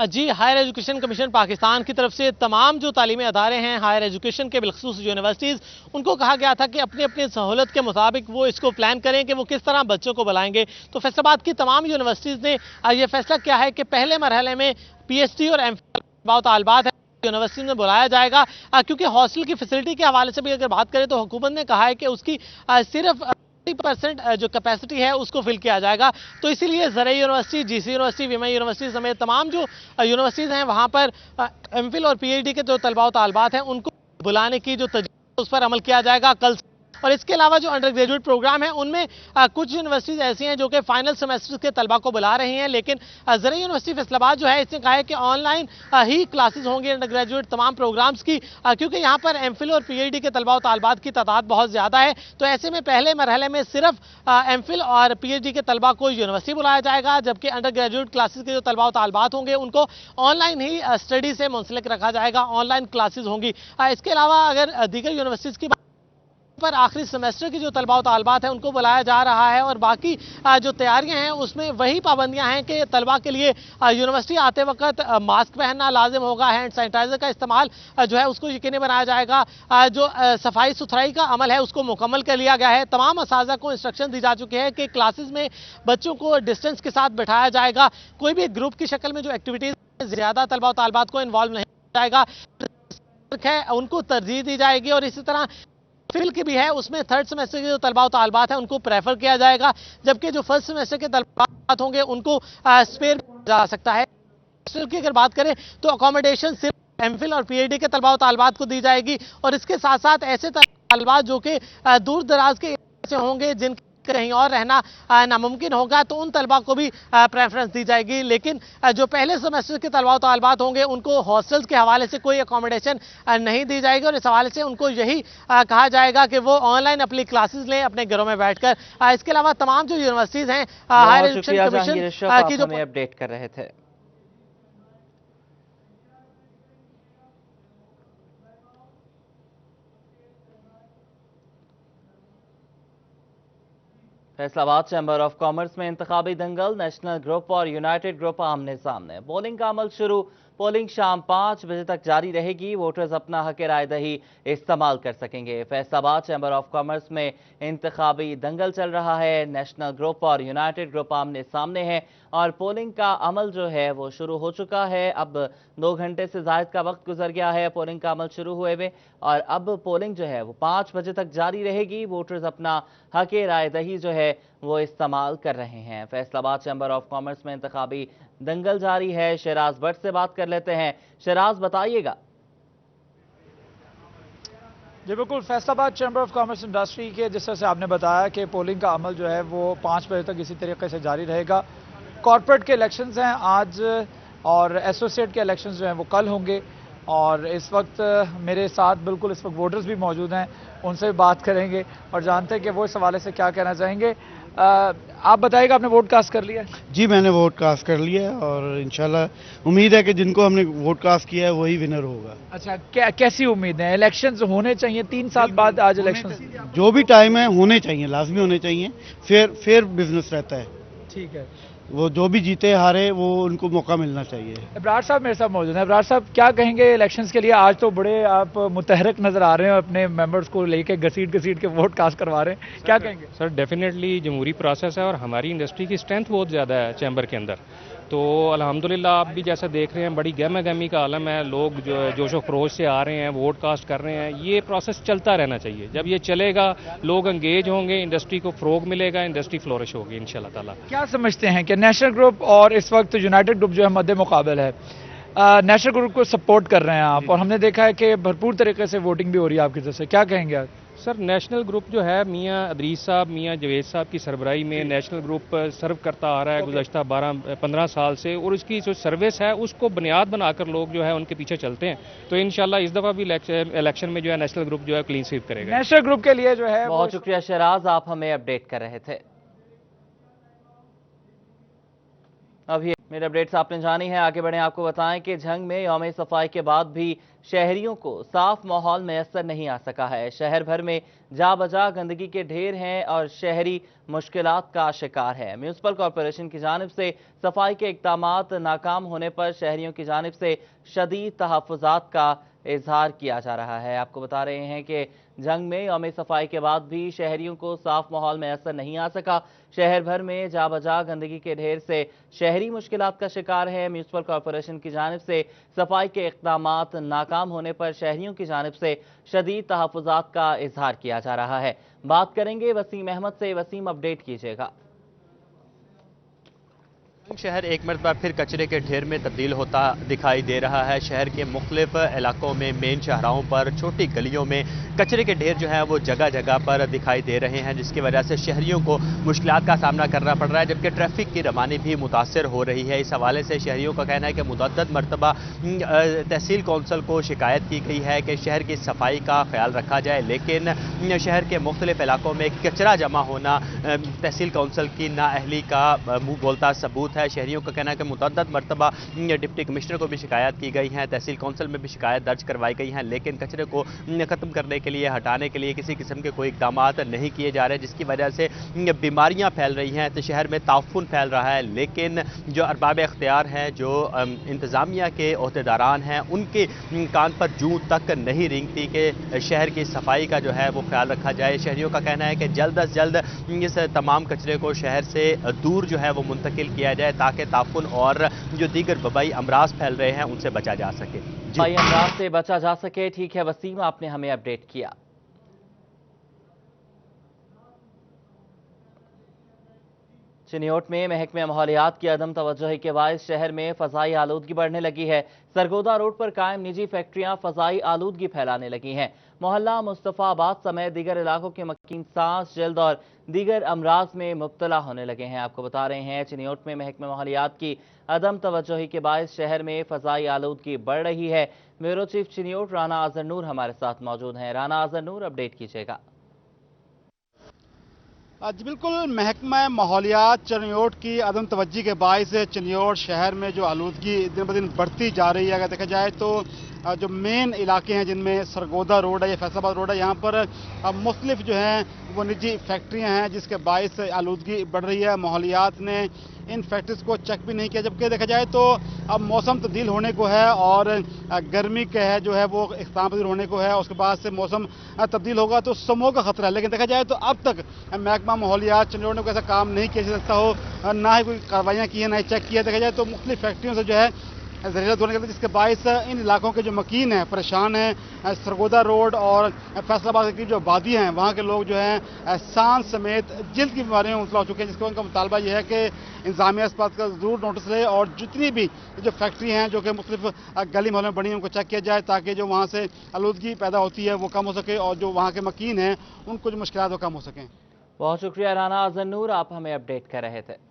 जी, हायर एजुकेशन कमीशन पाकिस्तान की तरफ से तमाम जो तालीमी अदारे हैं हायर एजुकेशन के, बिलखसूस यूनिवर्सिटीज़, उनको कहा गया था कि अपनी अपनी सहूलत के मुताबिक वो इसको प्लान करें कि वो किस तरह बच्चों को बुलाएंगे। तो फैसलाबाद की तमाम यूनिवर्सिटीज़ ने यह फैसला किया है कि पहले मरहले में पीएचडी और एमफिल तालबात है यूनिवर्सिटी में बुलाया जाएगा, क्योंकि हॉस्टल की फैसिलिटी के हवाले से भी अगर बात करें तो हुकूमत ने कहा है कि उसकी सिर्फ 30% जो कैपेसिटी है उसको फिल किया जाएगा। तो इसीलिए ज़रई university, GC university, VMI university समेत तमाम जो यूनिवर्सिटीज़ हैं वहाँ पर एमफिल और पीएचडी के जो तलबा तालबात हैं उनको बुलाने की जो तजवीज़ उस पर अमल किया जाएगा कल। और इसके अलावा जो अंडर ग्रेजुएट प्रोग्राम है उनमें कुछ यूनिवर्सिटीज़ ऐसी हैं जो कि फाइनल सेमेस्टर के तलबा को बुला रही हैं, लेकिन ज़रई यूनिवर्सिटी फैसलाबाद जो है इसने कहा है कि ऑनलाइन ही क्लासेस होंगी अंडर ग्रेजुएट तमाम प्रोग्राम्स की, क्योंकि यहाँ पर एमफिल और पीएचडी के तलबा तालबात की तादाद बहुत ज़्यादा है। तो ऐसे में पहले मरहले में सिर्फ एमफिल और पीएचडी के तलबा को यूनिवर्सिटी बुलाया जाएगा, जबकि अंडर ग्रेजुएट क्लासेस के जो तलबा तालबात होंगे उनको ऑनलाइन ही स्टडी से मुंसलिक रखा जाएगा, ऑनलाइन क्लासेज होंगी। इसके अलावा अगर दीगर यूनिवर्सिटीज़ की पर आखिरी सेमेस्टर की जो तलबा तालबात है उनको बुलाया जा रहा है और बाकी जो तैयारियां हैं उसमें वही पाबंदियां हैं कि तलबा के लिए यूनिवर्सिटी आते वक्त मास्क पहनना लाजिम होगा, हैंड सैनिटाइजर का इस्तेमाल जो है उसको यकीनी बनाया जाएगा, जो सफाई सुथराई का अमल है उसको मुकम्मल कर लिया गया है। तमाम असातिज़ा को इंस्ट्रक्शन दी जा चुकी है कि क्लासेस में बच्चों को डिस्टेंस के साथ बैठाया जाएगा, कोई भी ग्रुप की शक्ल में जो एक्टिविटीज़ ज़्यादा तलबा तालबात को इन्वॉल्व नहीं जाएगा उनको तरजीह दी जाएगी। और इसी तरह फिल की भी है उसमें थर्ड सेमेस्टर के जो तलबा तालबात हैं उनको प्रेफर किया जाएगा, जबकि जो फर्स्ट सेमेस्टर के तलबात होंगे उनको स्पेयर जा सकता है। की अगर बात करें तो अकोमोडेशन सिर्फ एमफिल और पीएचडी के तलबा तालबात को दी जाएगी और इसके साथ साथ ऐसे तालबात जो कि दूर दराज के से होंगे जिन कहीं और रहना नामुमकिन होगा तो उन तलबा को भी प्रेफरेंस दी जाएगी। लेकिन जो पहले सेमेस्टर के तलबा तालबात होंगे उनको हॉस्टल्स के हवाले से कोई अकोमोडेशन नहीं दी जाएगी और इस हवाले से उनको यही कहा जाएगा कि वो ऑनलाइन अपनी क्लासेस लें अपने घरों में बैठकर। इसके अलावा तमाम जो यूनिवर्सिटीज़ हैं हायर एजुकेशन कमीशन की जो अपडेट कर रहे थे। फैसलाबाद चैम्बर ऑफ कॉमर्स में इंतखाबी दंगल, नेशनल ग्रुप और यूनाइटेड ग्रुप आमने सामने। पोलिंग का अमल शुरू, पोलिंग शाम 5 बजे तक जारी रहेगी। वोटर्स अपना हक राय दही इस्तेमाल कर सकेंगे। फैसलाबाद चैम्बर ऑफ कॉमर्स में इंतखाबी दंगल चल रहा है, नेशनल ग्रुप और यूनाइटेड ग्रुप आमने सामने है और पोलिंग का अमल जो है वो शुरू हो चुका है। अब 2 घंटे से ज़ायद का वक्त गुजर गया है पोलिंग का अमल शुरू हुए हुए और अब पोलिंग जो है वो 5 बजे तक जारी रहेगी। वोटर्स अपना हक राय दही जो है वो इस्तेमाल कर रहे हैं। फैसलाबाद चैम्बर ऑफ कॉमर्स में इंतखाबी दंगल जारी है। शहराज भट्ट से बात कर लेते हैं। शहराज, बताइएगा। जी बिल्कुल, Faisalabad chamber of commerce industry के जिस तरह से आपने बताया कि पोलिंग का अमल जो है वो 5 बजे तक इसी तरीके से जारी रहेगा। कॉर्पोरेट के इलेक्शंस हैं आज और एसोसिएट के इलेक्शंस जो हैं वो कल होंगे और इस वक्त मेरे साथ बिल्कुल इस वक्त वोटर्स भी मौजूद हैं, उनसे भी बात करेंगे और जानते हैं कि वो इस हवाले से क्या कहना चाहेंगे। आप बताइएगा, आपने वोट कास्ट कर लिया? जी मैंने वोट कास्ट कर लिया और इंशाल्लाह उम्मीद है कि जिनको हमने वोट कास्ट किया है वही विनर होगा। अच्छा, कैसी उम्मीद है? इलेक्शंस होने चाहिए 3 साल बाद, आज इलेक्शंस जो भी टाइम है होने चाहिए, लाजमी होने चाहिए, फेयर बिजनेस रहता है। ठीक है, वो जो भी जीते हारे वो उनको मौका मिलना चाहिए। इब्रार साहब मेरे साथ मौजूद हैं। इब्रार साहब, क्या कहेंगे इलेक्शंस के लिए? आज तो बड़े आप मुतहरक नजर आ रहे हैं, अपने मेंबर्स को लेके घसीट के वोट कास्ट करवा रहे हैं, क्या कहेंगे? सर डेफिनेटली जमहूरी प्रोसेस है और हमारी इंडस्ट्री की स्ट्रेंथ बहुत ज़्यादा है चैम्बर के अंदर, तो अल्हम्दुलिल्लाह आप भी जैसा देख रहे हैं बड़ी गहमा गहमी का आलम है, लोग जो जोशो खरोश से आ रहे हैं, वोट कास्ट कर रहे हैं। ये प्रोसेस चलता रहना चाहिए, जब ये चलेगा लोग इंगेज होंगे, इंडस्ट्री को फ़रोग मिलेगा, इंडस्ट्री फ्लोरिश होगी इंशाल्लाह ताला। क्या समझते हैं कि नेशनल ग्रुप और इस वक्त यूनाइटेड ग्रुप जो है मद्दे मुकाबल है, नेशनल ग्रुप को सपोर्ट कर रहे हैं आप, और हमने देखा है कि भरपूर तरीके से वोटिंग भी हो रही है आपकी तरफ से, क्या कहेंगे आप? सर नेशनल ग्रुप जो है मियां अदरीस साहब, मियां जवेद साहब की सरबराही में नेशनल ग्रुप सर्व करता आ रहा है गुज़श्ता 12-15 साल से, और उसकी जो सर्विस है उसको बुनियाद बनाकर लोग जो है उनके पीछे चलते हैं। तो इंशाल्लाह इस दफ़ा भी इलेक्शन में जो है नेशनल ग्रुप जो है क्लीन स्वीप करेगा। नेशनल ग्रुप के लिए जो है बहुत शुक्रिया शहराज, आप हमें अपडेट कर रहे थे। अभी मेरे अपडेट्स आपने जानी है, आगे बढ़े आपको बताएं कि झंग में यौम सफाई के बाद भी शहरियों को साफ माहौल मैसर नहीं आ सका है। शहर भर में जा बजा गंदगी के ढेर हैं और शहरी मुश्किलात का शिकार है। म्यूनिसिपल कॉरपोरेशन की जानिब से सफाई के इक़दामात नाकाम होने पर शहरियों की जानिब से शदीद तहफ़्फ़ुज़ात का इजहार किया जा रहा है। आपको बता रहे हैं कि जंग में यौम सफाई के बाद भी शहरियों को साफ माहौल मैसर नहीं आ सका। शहर भर में जा बजा गंदगी के ढेर से शहरी मुश्किलात का शिकार है। म्यूनिसिपल कॉरपोरेशन की जानिब से सफाई के इक़दामात नाकाम होने पर शहरियों की जानिब से शदीद तहफ़्फ़ुज़ात का इजहार किया जा रहा है। बात करेंगे वसीम अहमद से। वसीम, अपडेट कीजिएगा। शहर एक मरतबा फिर कचरे के ढेर में तब्दील होता दिखाई दे रहा है। शहर के मुख्तलिफ इलाकों में, मेन शाहराहों पर, छोटी गलियों में कचरे के ढेर जो है वो जगह जगह पर दिखाई दे रहे हैं, जिसकी वजह से शहरियों को मुश्किलात का सामना करना पड़ रहा है, जबकि ट्रैफिक की रवानी भी मुतासर हो रही है। इस हवाले से शहरियों का कहना है कि मुतअद्दिद मरतबा तहसील कौंसल को शिकायत की गई है कि शहर की सफाई का ख्याल रखा जाए, लेकिन शहर के मुख्तलिफ इलाकों में कचरा जमा होना तहसील कौंसल की नाअहली का मुँह बोलता सबूत है। शहरियों का कहना है कि मुतअद्दिद मरतबा डिप्टी कमिश्नर को भी शिकायत की गई है, तहसील कौंसल में भी शिकायत दर्ज करवाई गई है, लेकिन कचरे को ख़त्म करने के लिए, हटाने के लिए किसी किस्म के कोई इक़दामात नहीं किए जा रहे, जिसकी वजह से बीमारियां फैल रही हैं। तो शहर में ताउफ़ुन फैल रहा है, लेकिन जो अरबाब इख्तियार हैं, जो इंतज़ामिया के ओहदेदारान हैं, उनके कान पर जूं तक नहीं रेंगती कि शहर की सफाई का जो है वो ख्याल रखा जाए। शहरियों का कहना है कि जल्द अज जल्द इस तमाम कचरे को शहर से दूर जो है वो मुंतकिल किया जाए, ताकि ताफुन और जो दीगर वबाई अमराज फैल रहे हैं उनसे बचा जा सके। वबाई अमराज से बचा जा सके। ठीक है वसीम, आपने हमें अपडेट किया। चिन्योट में महकमे माहौलियात की अदम तवज्जोही के बायस शहर में फ़ज़ाई आलूदगी बढ़ने लगी है। सरगोदा रोड पर कायम निजी फैक्ट्रियां फ़ज़ाई आलूदगी फैलाने लगी हैं। मोहल्ला मुस्तफ़ाबाद समेत दीगर इलाकों के मकीन सांस, जल्द और दीगर अमराज में मुब्तला होने लगे हैं। आपको बता रहे हैं चिन्योट में महकमे माहौलियात की अदम तवज्जोही के बायस शहर में फ़ज़ाई आलूदगी बढ़ रही है। ब्यूरो चीफ चिन्योट राना अज़हर नूर हमारे साथ मौजूद हैं। राना अज़हर नूर, अपडेट कीजिएगा। जी बिल्कुल, महकमा माहौलियात चिन्योट की अदम तवज्जी के बायस चिन्योट शहर में जो आलूदगी दिन ब दिन बढ़ती जा रही है। अगर देखा जाए तो जो मेन इलाके हैं जिनमें सरगोदा रोड है या फैसलाबाद रोड है, यहाँ पर मुख्तलिफ जो हैं वो निजी फैक्ट्रियाँ हैं, जिसके बायस आलूदगी बढ़ रही है। माहौलियात ने इन फैक्ट्रीज को चेक भी नहीं किया, जबकि देखा जाए तो अब मौसम तब्दील होने को है और गर्मी का है जो है वो इख्तिताम पजीर होने को है। उसके बाद से मौसम तब्दील होगा तो स्मोक का खतरा है, लेकिन देखा जाए तो अब तक महकमा माहौलियात चिन्योट ने कोई ऐसा काम नहीं किया जा सकता हो, ना ही कोई कार्रवाइयाँ की है, ना ही चेक किया। देखा जाए तो मुख्तलिफ फैक्ट्रियों से जो है जहरीला धुआं निकलता है, जिसके बायस इन इलाकों के जो मकीन हैं परेशान हैं। सरगोदा रोड और फैसलाबाद की जो आबादी हैं वहाँ के लोग जो हैं सांस समेत जल्द की बीमारियों में मुबतला हो चुके हैं, जिसका उनका मुतालबा यह है कि इंतजामिया इस बात का ज़रूर नोटिस ले और जितनी भी जो फैक्ट्री हैं जो कि मुख्तलिफ गली मोहल्ले में बनी हैं उनको चेक किया जाए, ताकि जो वहाँ से आलूदगी पैदा होती है वो कम हो सके और जो वहाँ के मकीन हैं उनको जो मुश्किलात वो कम हो सकें। बहुत शुक्रिया राना अज़हर नूर, आप हमें अपडेट कर रहे थे।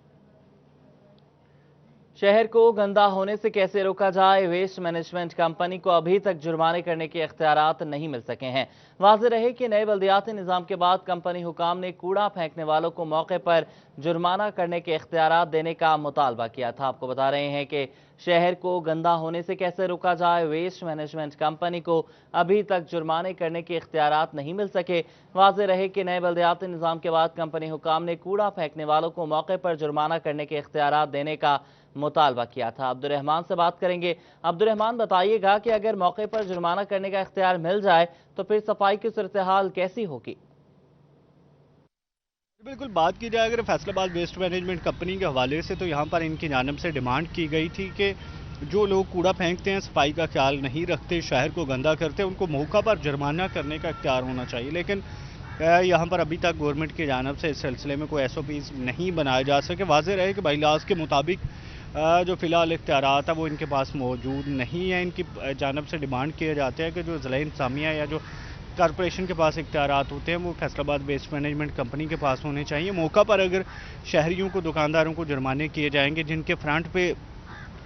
शहर को गंदा होने से कैसे रोका जाए, वेस्ट मैनेजमेंट कंपनी को अभी तक जुर्माने करने के इख्तियारात नहीं मिल सके हैं। वाज़ेह रहे कि नए बल्दियाती निज़ाम के बाद कंपनी हुकाम ने कूड़ा फेंकने वालों को मौके पर जुर्माना करने के इख्तियारात देने का मुतालबा किया था। आपको बता रहे हैं कि शहर को गंदा होने से कैसे रोका जाए, वेस्ट मैनेजमेंट कंपनी को अभी तक जुर्माने करने के इख्तियारात नहीं मिल सके। वाज़ेह रहे कि नए बल्दियाती निज़ाम के बाद कंपनी हुकाम ने कूड़ा फेंकने वालों को मौके पर जुर्माना करने के इख्तियारात देने का मुतालबा किया था। अब्दुर्रहमान से बात करेंगे। अब्दुर्रहमान, बताइएगा कि अगर मौके पर जुर्माना करने का इख्तियार मिल जाए तो फिर सफाई की सूरत-ए-हाल कैसी होगी? बिल्कुल, बात की जाए अगर फैसलाबाद वेस्ट मैनेजमेंट कंपनी के हवाले से, तो यहाँ पर इनकी जानिब से डिमांड की गई थी कि जो लोग कूड़ा फेंकते हैं, सफाई का ख्याल नहीं रखते, शहर को गंदा करते हैं, उनको मौका पर जुर्माना करने का इख्तियार होना चाहिए। लेकिन यहाँ पर अभी तक गवर्नमेंट की जानिब से इस सिलसिले में कोई SOPs नहीं बनाए जा सके। वाज़ेह रहे कि बाइलाज़ के मुताबिक जो फ़िलहाल इख्तियारात है वो इनके पास मौजूद नहीं है। इनकी जानिब से डिमांड किए जाते हैं कि जो ज़िला इंतज़ामिया या जो कॉरपोरेशन के पास इख्तियारात होते हैं वो फैसलाबाद वेस्ट मैनेजमेंट कंपनी के पास होने चाहिए। मौका पर अगर शहरियों को, दुकानदारों को जुर्माने किए जाएंगे जिनके फ्रंट पे,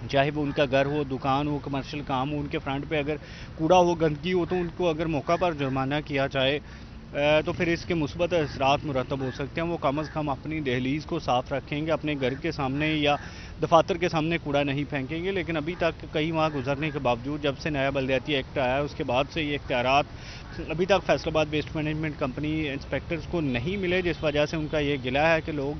चाहे वो उनका घर हो, दुकान हो, कमर्शियल काम हो, उनके फ्रंट पे अगर कूड़ा हो, गंदगी हो, तो उनको अगर मौका पर जुर्माना किया जाए तो फिर इसके मुस्बत असरात मुरतब हो सकते हैं। वो कम अज़ कम अपनी दहलीज़ को साफ़ रखेंगे, अपने घर के सामने या दफातर के सामने कूड़ा नहीं फेंकेंगे। लेकिन अभी तक कई माह गुजरने के बावजूद, जब से नया बल्दियाती एक्ट आया उसके बाद से ये इख्तियारात अभी तक Faisalabad waste management company inspectors को नहीं मिले, जिस वजह से उनका ये गिला है कि लोग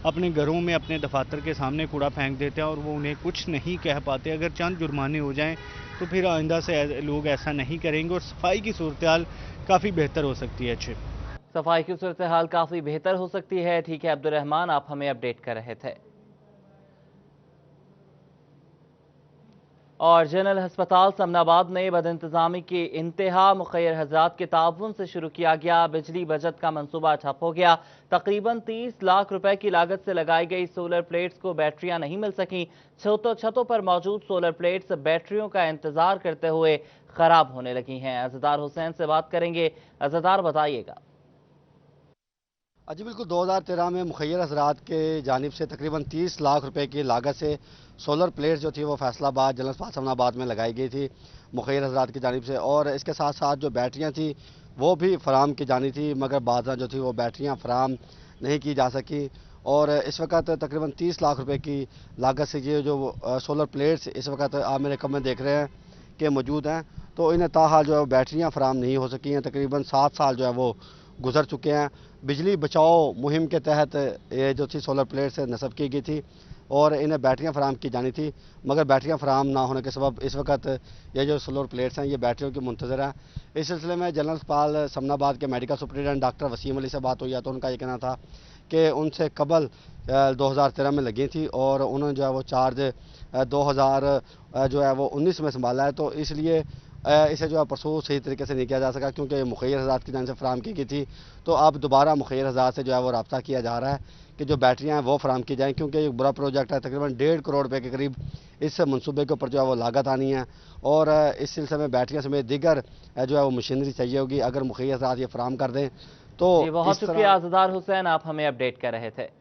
अपने घरों में, अपने दफातर के सामने कूड़ा फेंक देते हैं और वो उन्हें कुछ नहीं कह पाते। अगर चंद जुर्माने हो जाएं तो फिर आइंदा से लोग ऐसा नहीं करेंगे और सफाई की सूरत-ए-हाल काफ़ी बेहतर हो सकती है। अच्छे सफाई की सूरत-ए-हाल काफ़ी बेहतर हो सकती है। ठीक है अब्दुर्रहमान, आप हमें अपडेट कर रहे थे। और जनरल हस्पताल समनाबाद में बदइंतजामी की इंतहा, मुखैर हजरात के ताउन से शुरू किया गया बिजली बचत का मंसूबा ठप हो गया। तकरीबन 30 लाख रुपए की लागत से लगाई गई सोलर प्लेट्स को बैटरियां नहीं मिल सकी। छतों पर मौजूद सोलर प्लेट्स बैटरियों का इंतजार करते हुए खराब होने लगी हैं। अज़दार हुसैन से बात करेंगे। अज़दार, बताइएगा। जी बिल्कुल, 2013 में मुखैर हजरात के जानिब से तकरीबन 30 लाख रुपए की लागत से सोलर प्लेट्स जो थी वो फैसलाबाद, जनरल हस्पताल समनाबाद में लगाई गई थी मुखैर हजरात की जानिब से। और इसके साथ साथ जो बैटरियां थी वो भी फराम की जानी थी, मगर बाज़ा जो थी वो बैटरियां फराम नहीं की जा सकी। और इस वक्त तकरीबन 30 लाख रुपए की लागत से ये जो सोलर प्लेट्स इस वक्त आप मेरे कम में देख रहे हैं कि मौजूद हैं, तो इन्हें ताहाल जो है बैटरियाँ फराम नहीं हो सकी हैं। तकरीबन 7 साल जो है वो गुजर चुके हैं। बिजली बचाओ मुहिम के तहत ये जो थी सोलर प्लेट से नस्ब की गई थी और इन्हें बैटरियां फराम की जानी थी, मगर बैटरियां फराम ना होने के सबब इस वक्त ये जो सोलर प्लेट्स हैं ये बैटरियों की मुंतज़र हैं। इस सिलसिले में जनरल अस्पताल समनाबाद के medical superintendent doctor Waseem Ali से बात हुई है, तो उनका ये कहना था कि उनसे कबल 2013 में लगी थी और उन्होंने जो है वो चार्ज 2000 जो है वो 19 में संभाला है, तो इसलिए इसे जो है परसों सही तरीके से नहीं किया जा सका क्योंकि ये मुखैर हज़रात की जानिब से फराम की गई थी। तो अब दोबारा मुखैर हज़रात से जो है वो रब्ता किया जा रहा है कि जो बैटरियां हैं वो फराम की जाएँ, क्योंकि एक बड़ा प्रोजेक्ट है। तकरीबन 1.5 करोड़ रुपए के करीब इस मनसूबे के ऊपर जो है वो लागत आनी है और इस सिलसिले में बैटरियाँ समेत दीगर जो है वो मशीनरी चाहिए होगी। अगर मुखैर हज़रात ये फराम कर दें तो बहुत शुक्रिया अज़दार हुसैन, आप हमें अपडेट कर रहे थे।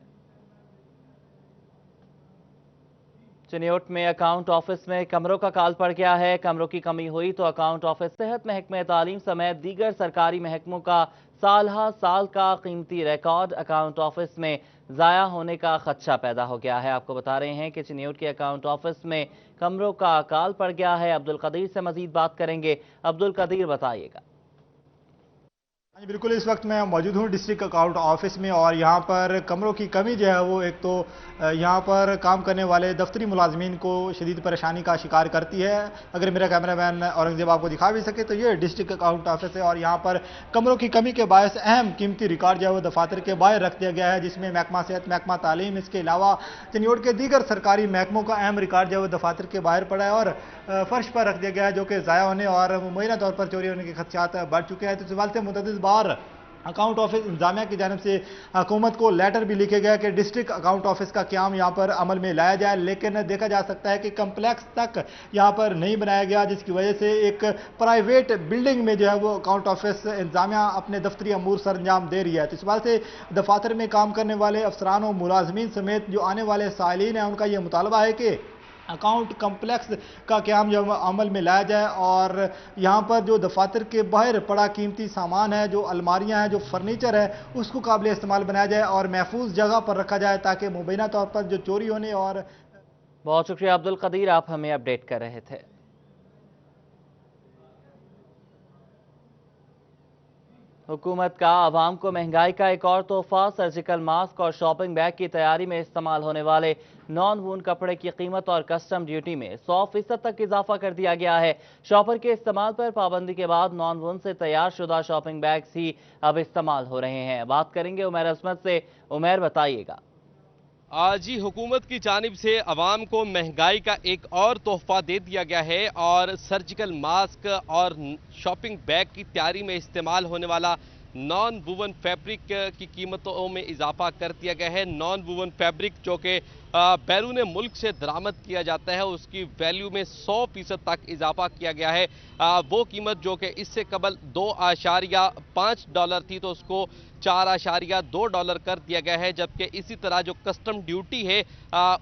चिन्योट में अकाउंट ऑफिस में कमरों का काल पड़ गया है। कमरों की कमी हुई तो अकाउंट ऑफिस, सेहत महकमे तालीम समेत दीगर सरकारी महकमों का साल का कीमती रिकॉर्ड अकाउंट ऑफिस में ज़ाया होने का खदशा पैदा हो गया है। आपको बता रहे हैं कि चिन्योट के अकाउंट ऑफिस में कमरों का काल पड़ गया है। अब्दुल कदीर से मजीद बात करेंगे। अब्दुल कदीर, बताइएगा। बिल्कुल, इस वक्त मैं मौजूद हूँ डिस्ट्रिक्ट अकाउंट ऑफिस में और यहाँ पर कमरों की कमी जो है वो एक तो यहाँ पर काम करने वाले दफ्तरी मुलाजमीन को शदीद परेशानी का शिकार करती है। अगर मेरा कैमरामैन औरंगजेब आपको दिखा भी सके तो ये डिस्ट्रिक्ट अकाउंट ऑफिस है और यहाँ पर कमरों की कमी के बायस अहम कीमती रिकॉर्ड जो है वो दफातर के बाहर रख दिया गया है, जिसमें महकमा सेहत, महकमा तालीम, इसके अलावा चिन्योट के दीगर सरकारी महकमों का अहम रिकॉर्ड जो है वो दफातर के बाहर पड़ा है और फर्श पर रख दिया गया है, जो कि ज़ाया होने और मुमकिन तौर पर चोरी होने के खदशात बढ़ चुके हैं। तो इस सवाल से मुतअद्दिद बार अकाउंट ऑफिस इंतजामिया की जानिब से हुकूमत को लेटर भी लिखे गया कि डिस्ट्रिक्ट अकाउंट ऑफिस का क्याम यहाँ पर अमल में लाया जाए, लेकिन देखा जा सकता है कि कम्प्लेक्स तक यहाँ पर नहीं बनाया गया, जिसकी वजह से एक प्राइवेट बिल्डिंग में जो है वो अकाउंट ऑफिस इंतजामिया अपने दफ्तरी अमूर सर अंजाम दे रही है। तो इस बात से दफातर में काम करने वाले अफसरान और मुलाजमीन समेत जो आने वाले साइलिन हैं उनका यह मुतालबा है कि अकाउंट कम्प्लेक्स का क़याम जो अमल में लाया जाए और यहाँ पर जो दफातर के बाहर पड़ा कीमती सामान है, जो अलमारियाँ हैं, जो फर्नीचर है, उसको काबिल इस्तेमाल बनाया जाए और महफूज जगह पर रखा जाए ताकि मुबैना तौर पर जो चोरी होने और... बहुत शुक्रिया अब्दुल कदीर, आप हमें अपडेट कर रहे थे। हुकूमत का आवाम को महंगाई का एक और तोहफा, सर्जिकल मास्क और शॉपिंग बैग की तैयारी में इस्तेमाल होने वाले नॉन वून कपड़े की कीमत और कस्टम ड्यूटी में 100% तक इजाफा कर दिया गया है। शॉपर के इस्तेमाल पर पाबंदी के बाद नॉन वून से तैयार शुदा शॉपिंग बैग्स ही अब इस्तेमाल हो रहे हैं। बात करेंगे उमैर अजमत से। उमैर, बताइएगा। जी, हुकूमत की जानिब से अवाम को महंगाई का एक और तोहफा दे दिया गया है और सर्जिकल मास्क और शॉपिंग बैग की तैयारी में इस्तेमाल होने वाला नॉन वूवन फैब्रिक की कीमतों में इजाफा कर दिया गया है। नॉन वूवन फैब्रिक जो कि बैरून मुल्क से दरामद किया जाता है, उसकी वैल्यू में 100% तक इजाफा किया गया है। वो कीमत जो कि इससे कबल $2.5 थी तो उसको $4.2 कर दिया गया है, जबकि इसी तरह जो कस्टम ड्यूटी है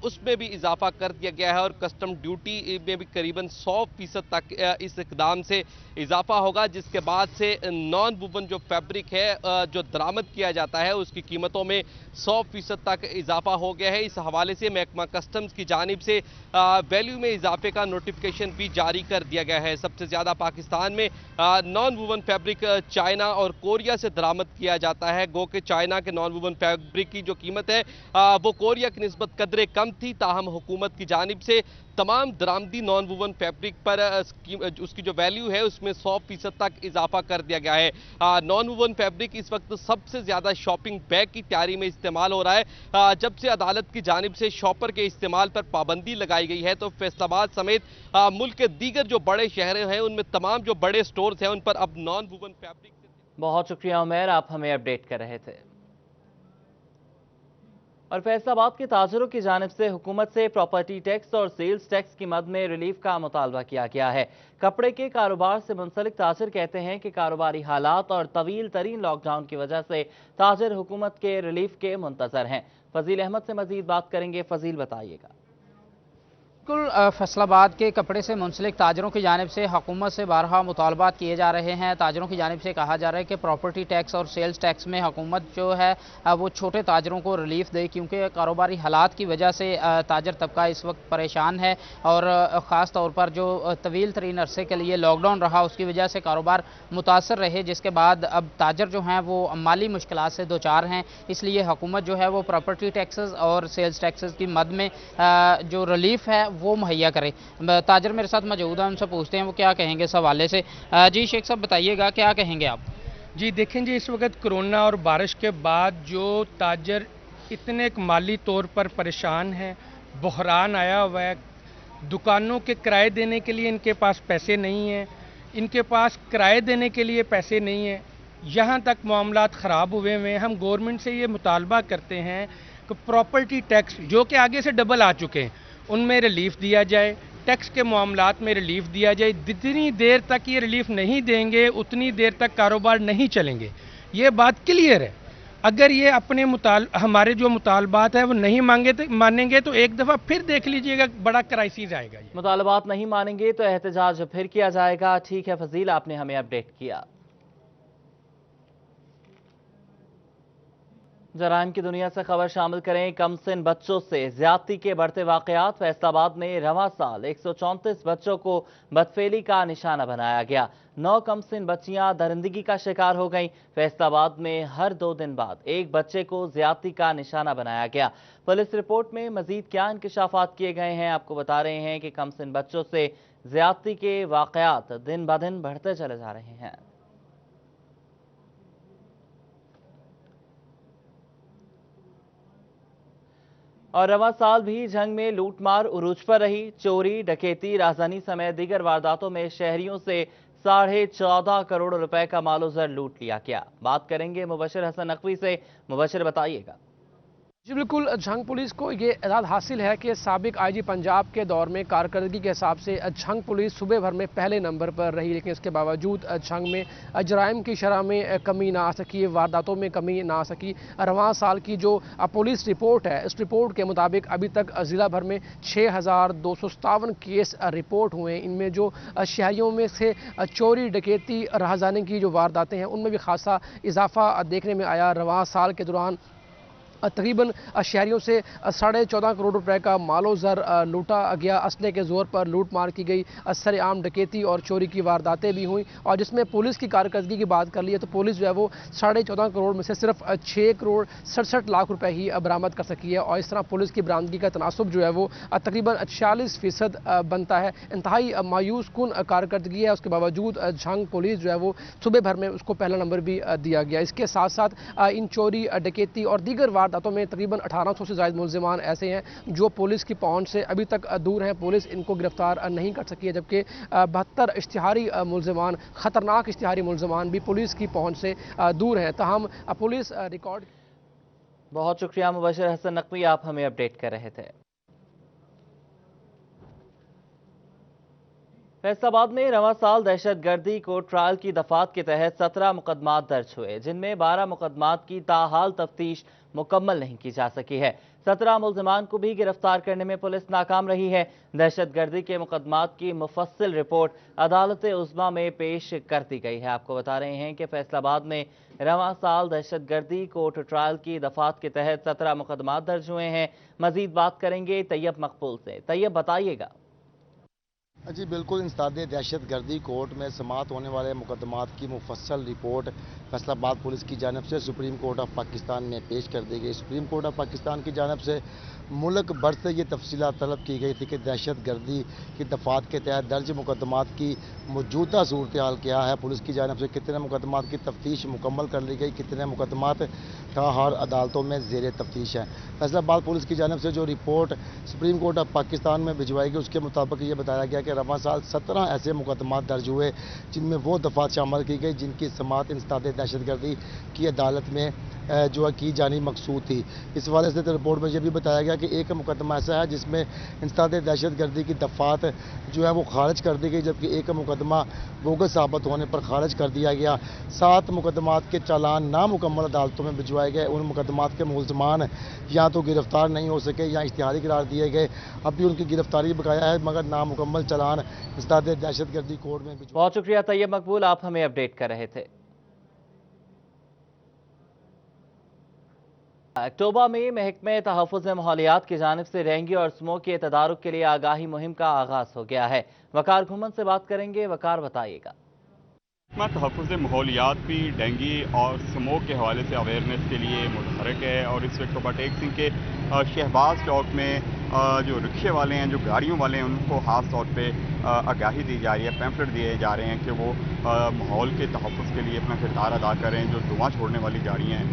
उसमें भी इजाफा कर दिया गया है और कस्टम ड्यूटी में भी करीबन 100% तक इस इकदाम से इजाफा होगा, जिसके बाद से नॉन वूवन जो फैब्रिक है जो दरामद किया जाता है उसकी कीमतों में 100% तक इजाफा हो गया है। इस हवाले से महकमा कस्टम्स की जानिब से वैल्यू में इजाफे का नोटिफिकेशन भी जारी कर दिया गया है। सबसे ज्यादा पाकिस्तान में नॉन वूवन फैब्रिक चाइना और कोरिया से दरामद किया जाता है। गो के चाइना के नॉन वूवन फैब्रिक की जो कीमत है वो कोरिया की निस्बत कदरे कम थी, ताहम हुकूमत की जानिब से तमाम दरामदी नॉन वूवन फैब्रिक पर उसकी जो वैल्यू है उसमें 100% तक इजाफा कर दिया गया है। नॉन वूवन फैब्रिक इस वक्त सबसे ज्यादा शॉपिंग बैग की तैयारी में इस्तेमाल हो रहा है। जब से अदालत की जानिब से शॉपर के इस्तेमाल पर पाबंदी लगाई गई है तो फैसलाबाद समेत मुल्क के दीगर जो बड़े शहर हैं उनमें तमाम जो बड़े स्टोर्स हैं उन पर अब नॉन वूवन फैब्रिक... बहुत शुक्रिया उमैर, आप हमें अपडेट कर रहे थे। और फैसलाबाद के ताजरों की जानिब से हुकूमत से प्रॉपर्टी टैक्स और सेल्स टैक्स की मद में रिलीफ का मुतालबा किया गया है। कपड़े के कारोबार से मुंसलिक ताजिर कहते हैं कि कारोबारी हालात और तवील तरीन लॉकडाउन की वजह से ताजिर हुकूमत के रिलीफ के मुंतजर हैं। फजील अहमद से मजीद बात करेंगे। फजील, बताइएगा। बिल्कुल, फैसलाबाद के कपड़े से मुंसलिक ताजरों की जानिब से हुकूमत से बारहा मुतालबात किए जा रहे हैं। ताजरों की जानिब से कहा जा रहा है कि प्रॉपर्टी टैक्स और सेल्स टैक्स में हुकूमत जो है वो छोटे ताजरों को रिलीफ दे, क्योंकि कारोबारी हालात की वजह से ताजर तबका इस वक्त परेशान है और ख़ास तौर पर जो तवील तरीन अरसे के लिए लॉकडाउन रहा उसकी वजह से कारोबार मुतासर रहे, जिसके बाद अब ताजर जो हैं वो माली मुश्किलात से दो चार हैं। इसलिए हुकूमत जो है वो प्रॉपर्टी टैक्सेस और सेल्स टैक्सेस की मद में जो रिलीफ है वो मुहैया करे। ताजर मेरे साथ मौजूद हैं, उनसे पूछते हैं वो क्या कहेंगे इस हवाले से। जी शेख साहब, बताइएगा क्या कहेंगे आप? जी देखें जी, इस वक्त कोरोना और बारिश के बाद जो ताजर इतने माली तौर पर परेशान हैं, बहरान आया हुआ है, दुकानों के किराए देने के लिए इनके पास पैसे नहीं हैं, इनके पास किराए देने के लिए पैसे नहीं हैं, यहाँ तक मामलात ख़राब हुए हैं। हम गवर्नमेंट से ये मुतालबा करते हैं कि प्रॉपर्टी टैक्स जो कि आगे से डबल आ चुके हैं उनमें रिलीफ दिया जाए, टैक्स के मामलात में रिलीफ दिया जाए। जितनी देर तक ये रिलीफ नहीं देंगे उतनी देर तक कारोबार नहीं चलेंगे, ये बात क्लियर है। अगर ये अपने हमारे जो मुतालबात है वो नहीं मानेंगे तो एक दफ़ा फिर देख लीजिएगा बड़ा क्राइसिस आएगा। मुतालबात नहीं मानेंगे तो एहतजाज फिर किया जाएगा। ठीक है फजील, आपने हमें अपडेट किया। जराइम की दुनिया से खबर शामिल करें। कमसिन बच्चों से ज्यादती के बढ़ते वाकयात। फैसलाबाद में रवां साल 134 बच्चों को बदफेली का निशाना बनाया गया। 9 कमसिन बच्चियां दरिंदगी का शिकार हो गईं। फैसलाबाद में हर 2 दिन बाद एक बच्चे को ज्यादती का निशाना बनाया गया। पुलिस रिपोर्ट में मजीद क्या इंकशाफात किए गए हैं आपको बता रहे हैं कि कमसिन बच्चों से ज्यादती के वाकयात दिन ब दिन बढ़ते चले जा रहे हैं। और रवां साल भी जंग में लूटमार उरूज पर रही। चोरी, डकैती, राजधानी समेत दीगर वारदातों में शहरियों से 14.5 करोड़ रुपए का मालो ज़र लूट लिया गया। बात करेंगे मुबशिर हसन नकवी से। मुबशिर, बताइएगा। जी बिल्कुल, झंग पुलिस को ये एजाज़ हासिल है कि साबिक आईजी पंजाब के दौर में कारकर्दगी के हिसाब से झंग पुलिस सूबे भर में पहले नंबर पर रही, लेकिन इसके बावजूद झंग में जराइम की शरह में कमी ना आ सकी, वारदातों में कमी ना आ सकी। रवां साल की जो पुलिस रिपोर्ट है, इस रिपोर्ट के मुताबिक अभी तक ज़िला भर में 6,257 केस रिपोर्ट हुए हैं। इनमें जो शहरियों में से चोरी, डकैती, राहज़ानी की जो वारदातें हैं उनमें भी खासा इजाफा देखने में आया। रवां साल के दौरान तकरीबन शहरियों से 14.5 करोड़ रुपए का मालो ज़र लूटा गया, असले के ज़ोर पर लूट मार की गई, सरेआम डकैती और चोरी की वारदातें भी हुई। और जिसमें पुलिस की कारकर्दगी की बात कर ली है तो पुलिस जो है वो 14.5 करोड़ में से सिर्फ 6 करोड़ 67 लाख रुपए ही बरामद कर सकी है। और इस तरह पुलिस की बरामदगी का तनासुब जो है वो तकरीबन 46% बनता है। इंतहाई मायूस कुन कारकर्दगी है, उसके बावजूद झंग पुलिस जो है वो सूबे भर में उसको पहला नंबर भी दिया गया। इसके साथ साथ इन चोरी, डकैती और दीगर वारदातों में तकरीबन 1800 से ज़ायद मुल्ज़िमान ऐसे हैं जो पुलिस की पहुंच से अभी तक दूर हैं, पुलिस इनको गिरफ्तार नहीं कर सकी है, जबकि 72 इश्तिहारी मुल्ज़िमान, ख़तरनाक इश्तिहारी मुल्ज़िमान भी पुलिस की पहुंच से दूर हैं। तहम पुलिस रिकॉर्ड। बहुत शुक्रिया मुबशर हसन नकवी, आप हमें अपडेट कर रहे थे। फैसलाबाद में रवां साल दहशतगर्दी कोर्ट ट्रायल की दफात के तहत 17 मुकदमात दर्ज हुए, जिनमें 12 मुकदमात की ताहाल तफ्तीश मुकम्मल नहीं की जा सकी है। 17 मुल्ज़िमान को भी गिरफ्तार करने में पुलिस नाकाम रही है। दहशतगर्दी के मुकदमात की मुफस्सिल रिपोर्ट अदालत उज़्मा में पेश कर दी गई है। आपको बता रहे हैं कि फैसलाबाद में रवां साल दहशतगर्दी कोर्ट ट्रायल की दफात के तहत 17 मुकदमात दर्ज हुए हैं। मजीद बात करेंगे तैयब मकबूल से। तैयब, बताइएगा। जी बिल्कुल, इंसदाद दहशत गर्दी कोर्ट में समाअत होने वाले मुकदमात की मुफस्सल रिपोर्ट फैसलाबाद पुलिस की जानिब से सुप्रीम कोर्ट ऑफ पाकिस्तान में पेश कर दी गई। सुप्रीम कोर्ट ऑफ पाकिस्तान की जानिब से मुल्क भर से ये तफसीलात तलब की गई थी कि दहशत गर्दी की दफात के तहत दर्ज मुकदमात की मौजूदा सूरत हाल क्या है, पुलिस की जानिब से कितने मुकदमात की तफ्तीश मुकम्मल कर ली गई, कितने मुकदमात ताहार अदालतों में ज़ेर तफ्तीश हैं। फैसलाबाद पुलिस की जानिब से जो report supreme court of Pakistan में भिजवाई गई उसके मुताबिक ये बताया गया कि रवां साल 17 ऐसे मुकदमात दर्ज हुए जिनमें वो दफात शामिल की गई जिनकी समाअत इंसदाद दहशतगर्दी की अदालत में जो है की जानी मकसूद थी। इस हवाले से रिपोर्ट में यह भी बताया गया कि एक मुकदमा ऐसा है जिसमें इंसदाद दहशतगर्दी की दफात जो है वो खारिज कर दी गई, जबकि एक मुकदमा बोगस साबित होने पर खारिज कर दिया गया। 7 मुकदमात के चालान नामुकम्मल अदालतों में भिजवाए गए। उन मुकदमात के मुल्ज़िमान या तो गिरफ्तार नहीं हो सके या इश्तिहारी करार दिए गए। अब भी उनकी गिरफ्तारी बकाया है, मगर नामुकम्मल चालान इंसदाद दहशतगर्दी कोर्ट में। बहुत शुक्रिया तैयब मकबूल, आप हमें अपडेट कर रहे थे। अक्टोबर में महकमे तहफ़्फ़ुज़ माहौलियात की जानिब से डेंगू और स्मोक के तदारुक के लिए आगाही मुहिम का आगाज़ हो गया है। वकार घुमन से बात करेंगे। वकार, बताइएगा। तहफ़्फ़ुज़ माहौलियात भी डेंगू और स्मोक के हवाले से अवेयरनेस के लिए मुतहरक है और इस वक्त ओवरटेक सिंह के शहबाज चौक में जो रिक्शे वाले हैं, जो गाड़ियों वाले हैं, उनको ख़ास तौर पे आगाही दी जा रही है, पैम्फलेट दिए जा रहे हैं कि वो माहौल के तहफ़्फ़ुज़ के लिए अपना किरदार अदा करें। जो धुआं छोड़ने वाली गाड़ियाँ हैं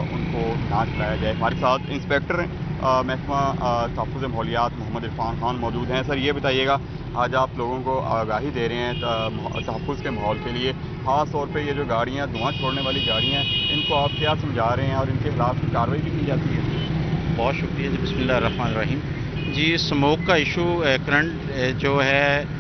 उनको ना चलाया जाए। हमारे साथ इंस्पेक्टर महकमा तहफ़्फ़ुज़ माहौलियात मोहम्मद इरफान खान मौजूद हैं। सर, ये बताइएगा, आज आप लोगों को आगाही दे रहे हैं तहफ़्फ़ुज़ के माहौल के लिए, ख़ास तौर पे ये जो गाड़ियाँ, धुआं छोड़ने वाली गाड़ियाँ, इनको आप क्या समझा रहे हैं और इनके खिलाफ कार्रवाई भी की जाती है? बहुत शुक्रिया जी। बिस्मिल्लाहिर्रहमानिर्रहीम जी। स्मोक का इशू करंट जो है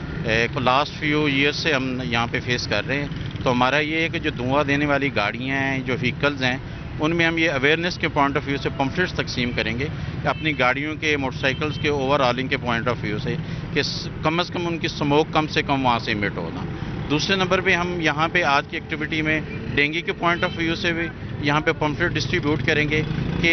लास्ट फ्यू ईयर्स से हम यहाँ पे फेस कर रहे हैं। तो हमारा ये है कि जो धुआं देने वाली गाड़ियाँ हैं, जो व्हीकल्स हैं, उनमें हम ये अवेयरनेस के पॉइंट ऑफ व्यू से पम्फलेट्स तकसीम करेंगे अपनी गाड़ियों के, मोटरसाइकिल्स के ओवरऑलिंग के पॉइंट ऑफ व्यू से कि कम से कम उनकी स्मोक कम से कम वहाँ से इमिट होना। दूसरे नंबर पे हम यहाँ पे आज की एक्टिविटी में डेंगू के पॉइंट ऑफ व्यू से भी यहाँ पे पम्फलेट डिस्ट्रीब्यूट करेंगे कि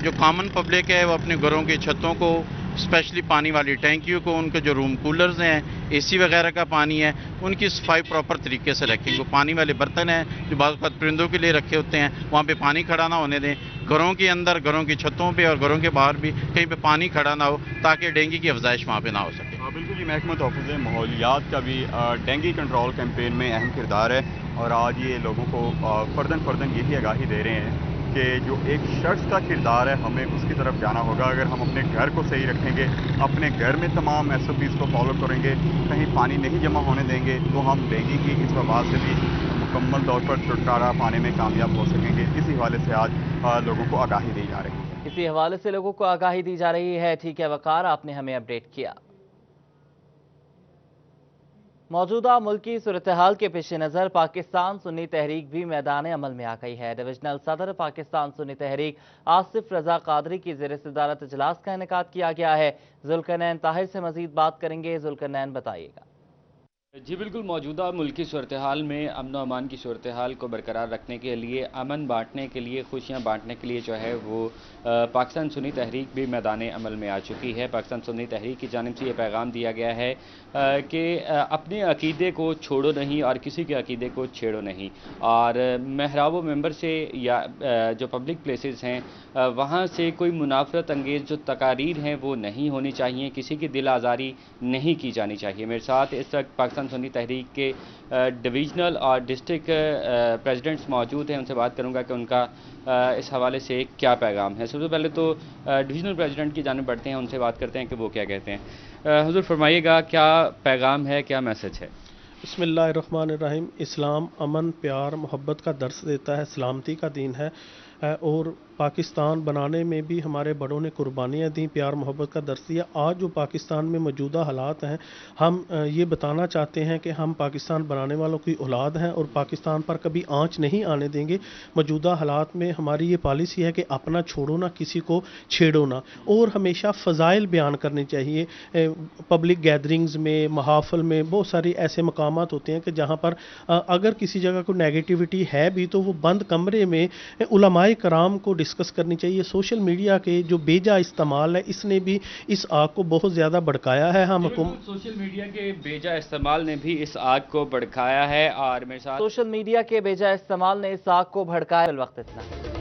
जो कॉमन पब्लिक है वो अपने घरों की छतों को, स्पेशली पानी वाली टैंकियों को, उनके जो रूम कूलर्स हैं, एसी वगैरह का पानी है, उनकी सफाई प्रॉपर तरीके से रखेंगे। पानी वाले बर्तन हैं जो बाज़ वक़्त परिंदों के लिए रखे होते हैं, वहाँ पे पानी खड़ा ना होने दें। घरों के अंदर, घरों की छतों पे और घरों के बाहर भी कहीं पे पानी खड़ा ना हो ताकि डेंगू की अफजाइश वहाँ पे ना हो सके। बिल्कुल जी, महकमा तहफ़्फ़ुज़ माहौलियात का भी डेंगू कंट्रोल कैंपेन में अहम किरदार है और आज ये लोगों को फर्दन यही आगाही दे रहे हैं कि जो एक शख्स का किरदार है, हमें उसकी तरफ जाना होगा। अगर हम अपने घर को सही रखेंगे, अपने घर में तमाम SOPs को फॉलो करेंगे, कहीं पानी नहीं जमा होने देंगे, तो हम डेंगू की इस वबा से भी मुकम्मल तौर पर छुटकारा पाने में कामयाब हो सकेंगे। इसी हवाले से आज लोगों को आगाही दी जा रही है। इसी हवाले से लोगों को आगाही दी जा रही है। ठीक है वकार, आपने हमें अपडेट किया। मौजूदा मुल्की सूरत हाल के पेश नज़र पाकिस्तान सुन्नी तहरीक भी मैदान अमल में आ गई है। डिविजनल सदर पाकिस्तान सुन्नी तहरीक आसिफ रजा कादरी की ज़ेर सदारत इजलास का इनेकाद किया गया है। जुल्करनैन ताहिर से मजीद बात करेंगे। जुल्करनैन बताइएगा। जी बिल्कुल, मौजूदा मुल्की सूरत हाल में अमन व अमान की सूरत हाल को बरकरार रखने के लिए, अमन बांटने के लिए, खुशियाँ बांटने के लिए जो है वो पाकिस्तान सुन्नी तहरीक भी मैदान अमल में आ चुकी है। पाकिस्तान सुन्नी तहरीक की जानिब से ये पैगाम दिया गया है कि अपने अकीदे को छोड़ो नहीं और किसी के अकीदे को छेड़ो नहीं, और महराब व मेंबर से या जो पब्लिक प्लेसेस हैं वहाँ से कोई मुनाफरत अंगेज़ जो तकारीर हैं वो नहीं होनी चाहिए, किसी की दिल आज़ारी नहीं की जानी चाहिए। मेरे साथ इस वक्त पाकिस्तान सुन्नी तहरीक के डिवीजनल और डिस्ट्रिक्ट प्रेसिडेंट्स मौजूद हैं। उनसे बात करूंगा कि उनका इस हवाले से क्या पैगाम है। सबसे पहले तो डिवीजनल प्रेसिडेंट की जानिब बढ़ते हैं, उनसे बात करते हैं कि वो क्या कहते हैं। हुजूर फरमाइएगा, क्या पैगाम है, क्या मैसेज है? बिस्मिल्लाहिर्रहमानिर्रहीम। इस्लाम अमन, प्यार, मोहब्बत का दर्स देता है, सलामती का दीन है, और पाकिस्तान बनाने में भी हमारे बड़ों ने कुर्बानियाँ दी, प्यार मोहब्बत का दर्स दिया। आज जो पाकिस्तान में मौजूदा हालात हैं, हम ये बताना चाहते हैं कि हम पाकिस्तान बनाने वालों की औलाद हैं और पाकिस्तान पर कभी आंच नहीं आने देंगे। मौजूदा हालात में हमारी ये पॉलिसी है कि अपना छोड़ो ना, किसी को छेड़ो ना, और हमेशा फ़ज़ाइल बयान करने चाहिए। पब्लिक गैदरिंग्स में, महाफिल में बहुत सारी ऐसे मकामात होते हैं कि जहाँ पर अगर किसी जगह को नेगेटिविटी है भी तो वो बंद कमरे में उलमाए कराम को डिस्कस करनी चाहिए। सोशल मीडिया के जो बेजा इस्तेमाल है, इसने भी इस आग को बहुत ज़्यादा भड़काया है। हम सोशल मीडिया के बेजा इस्तेमाल ने भी इस आग को भड़काया है, और मेरे साथ सोशल मीडिया के बेजा इस्तेमाल ने इस आग को भड़काया। वक्त इतना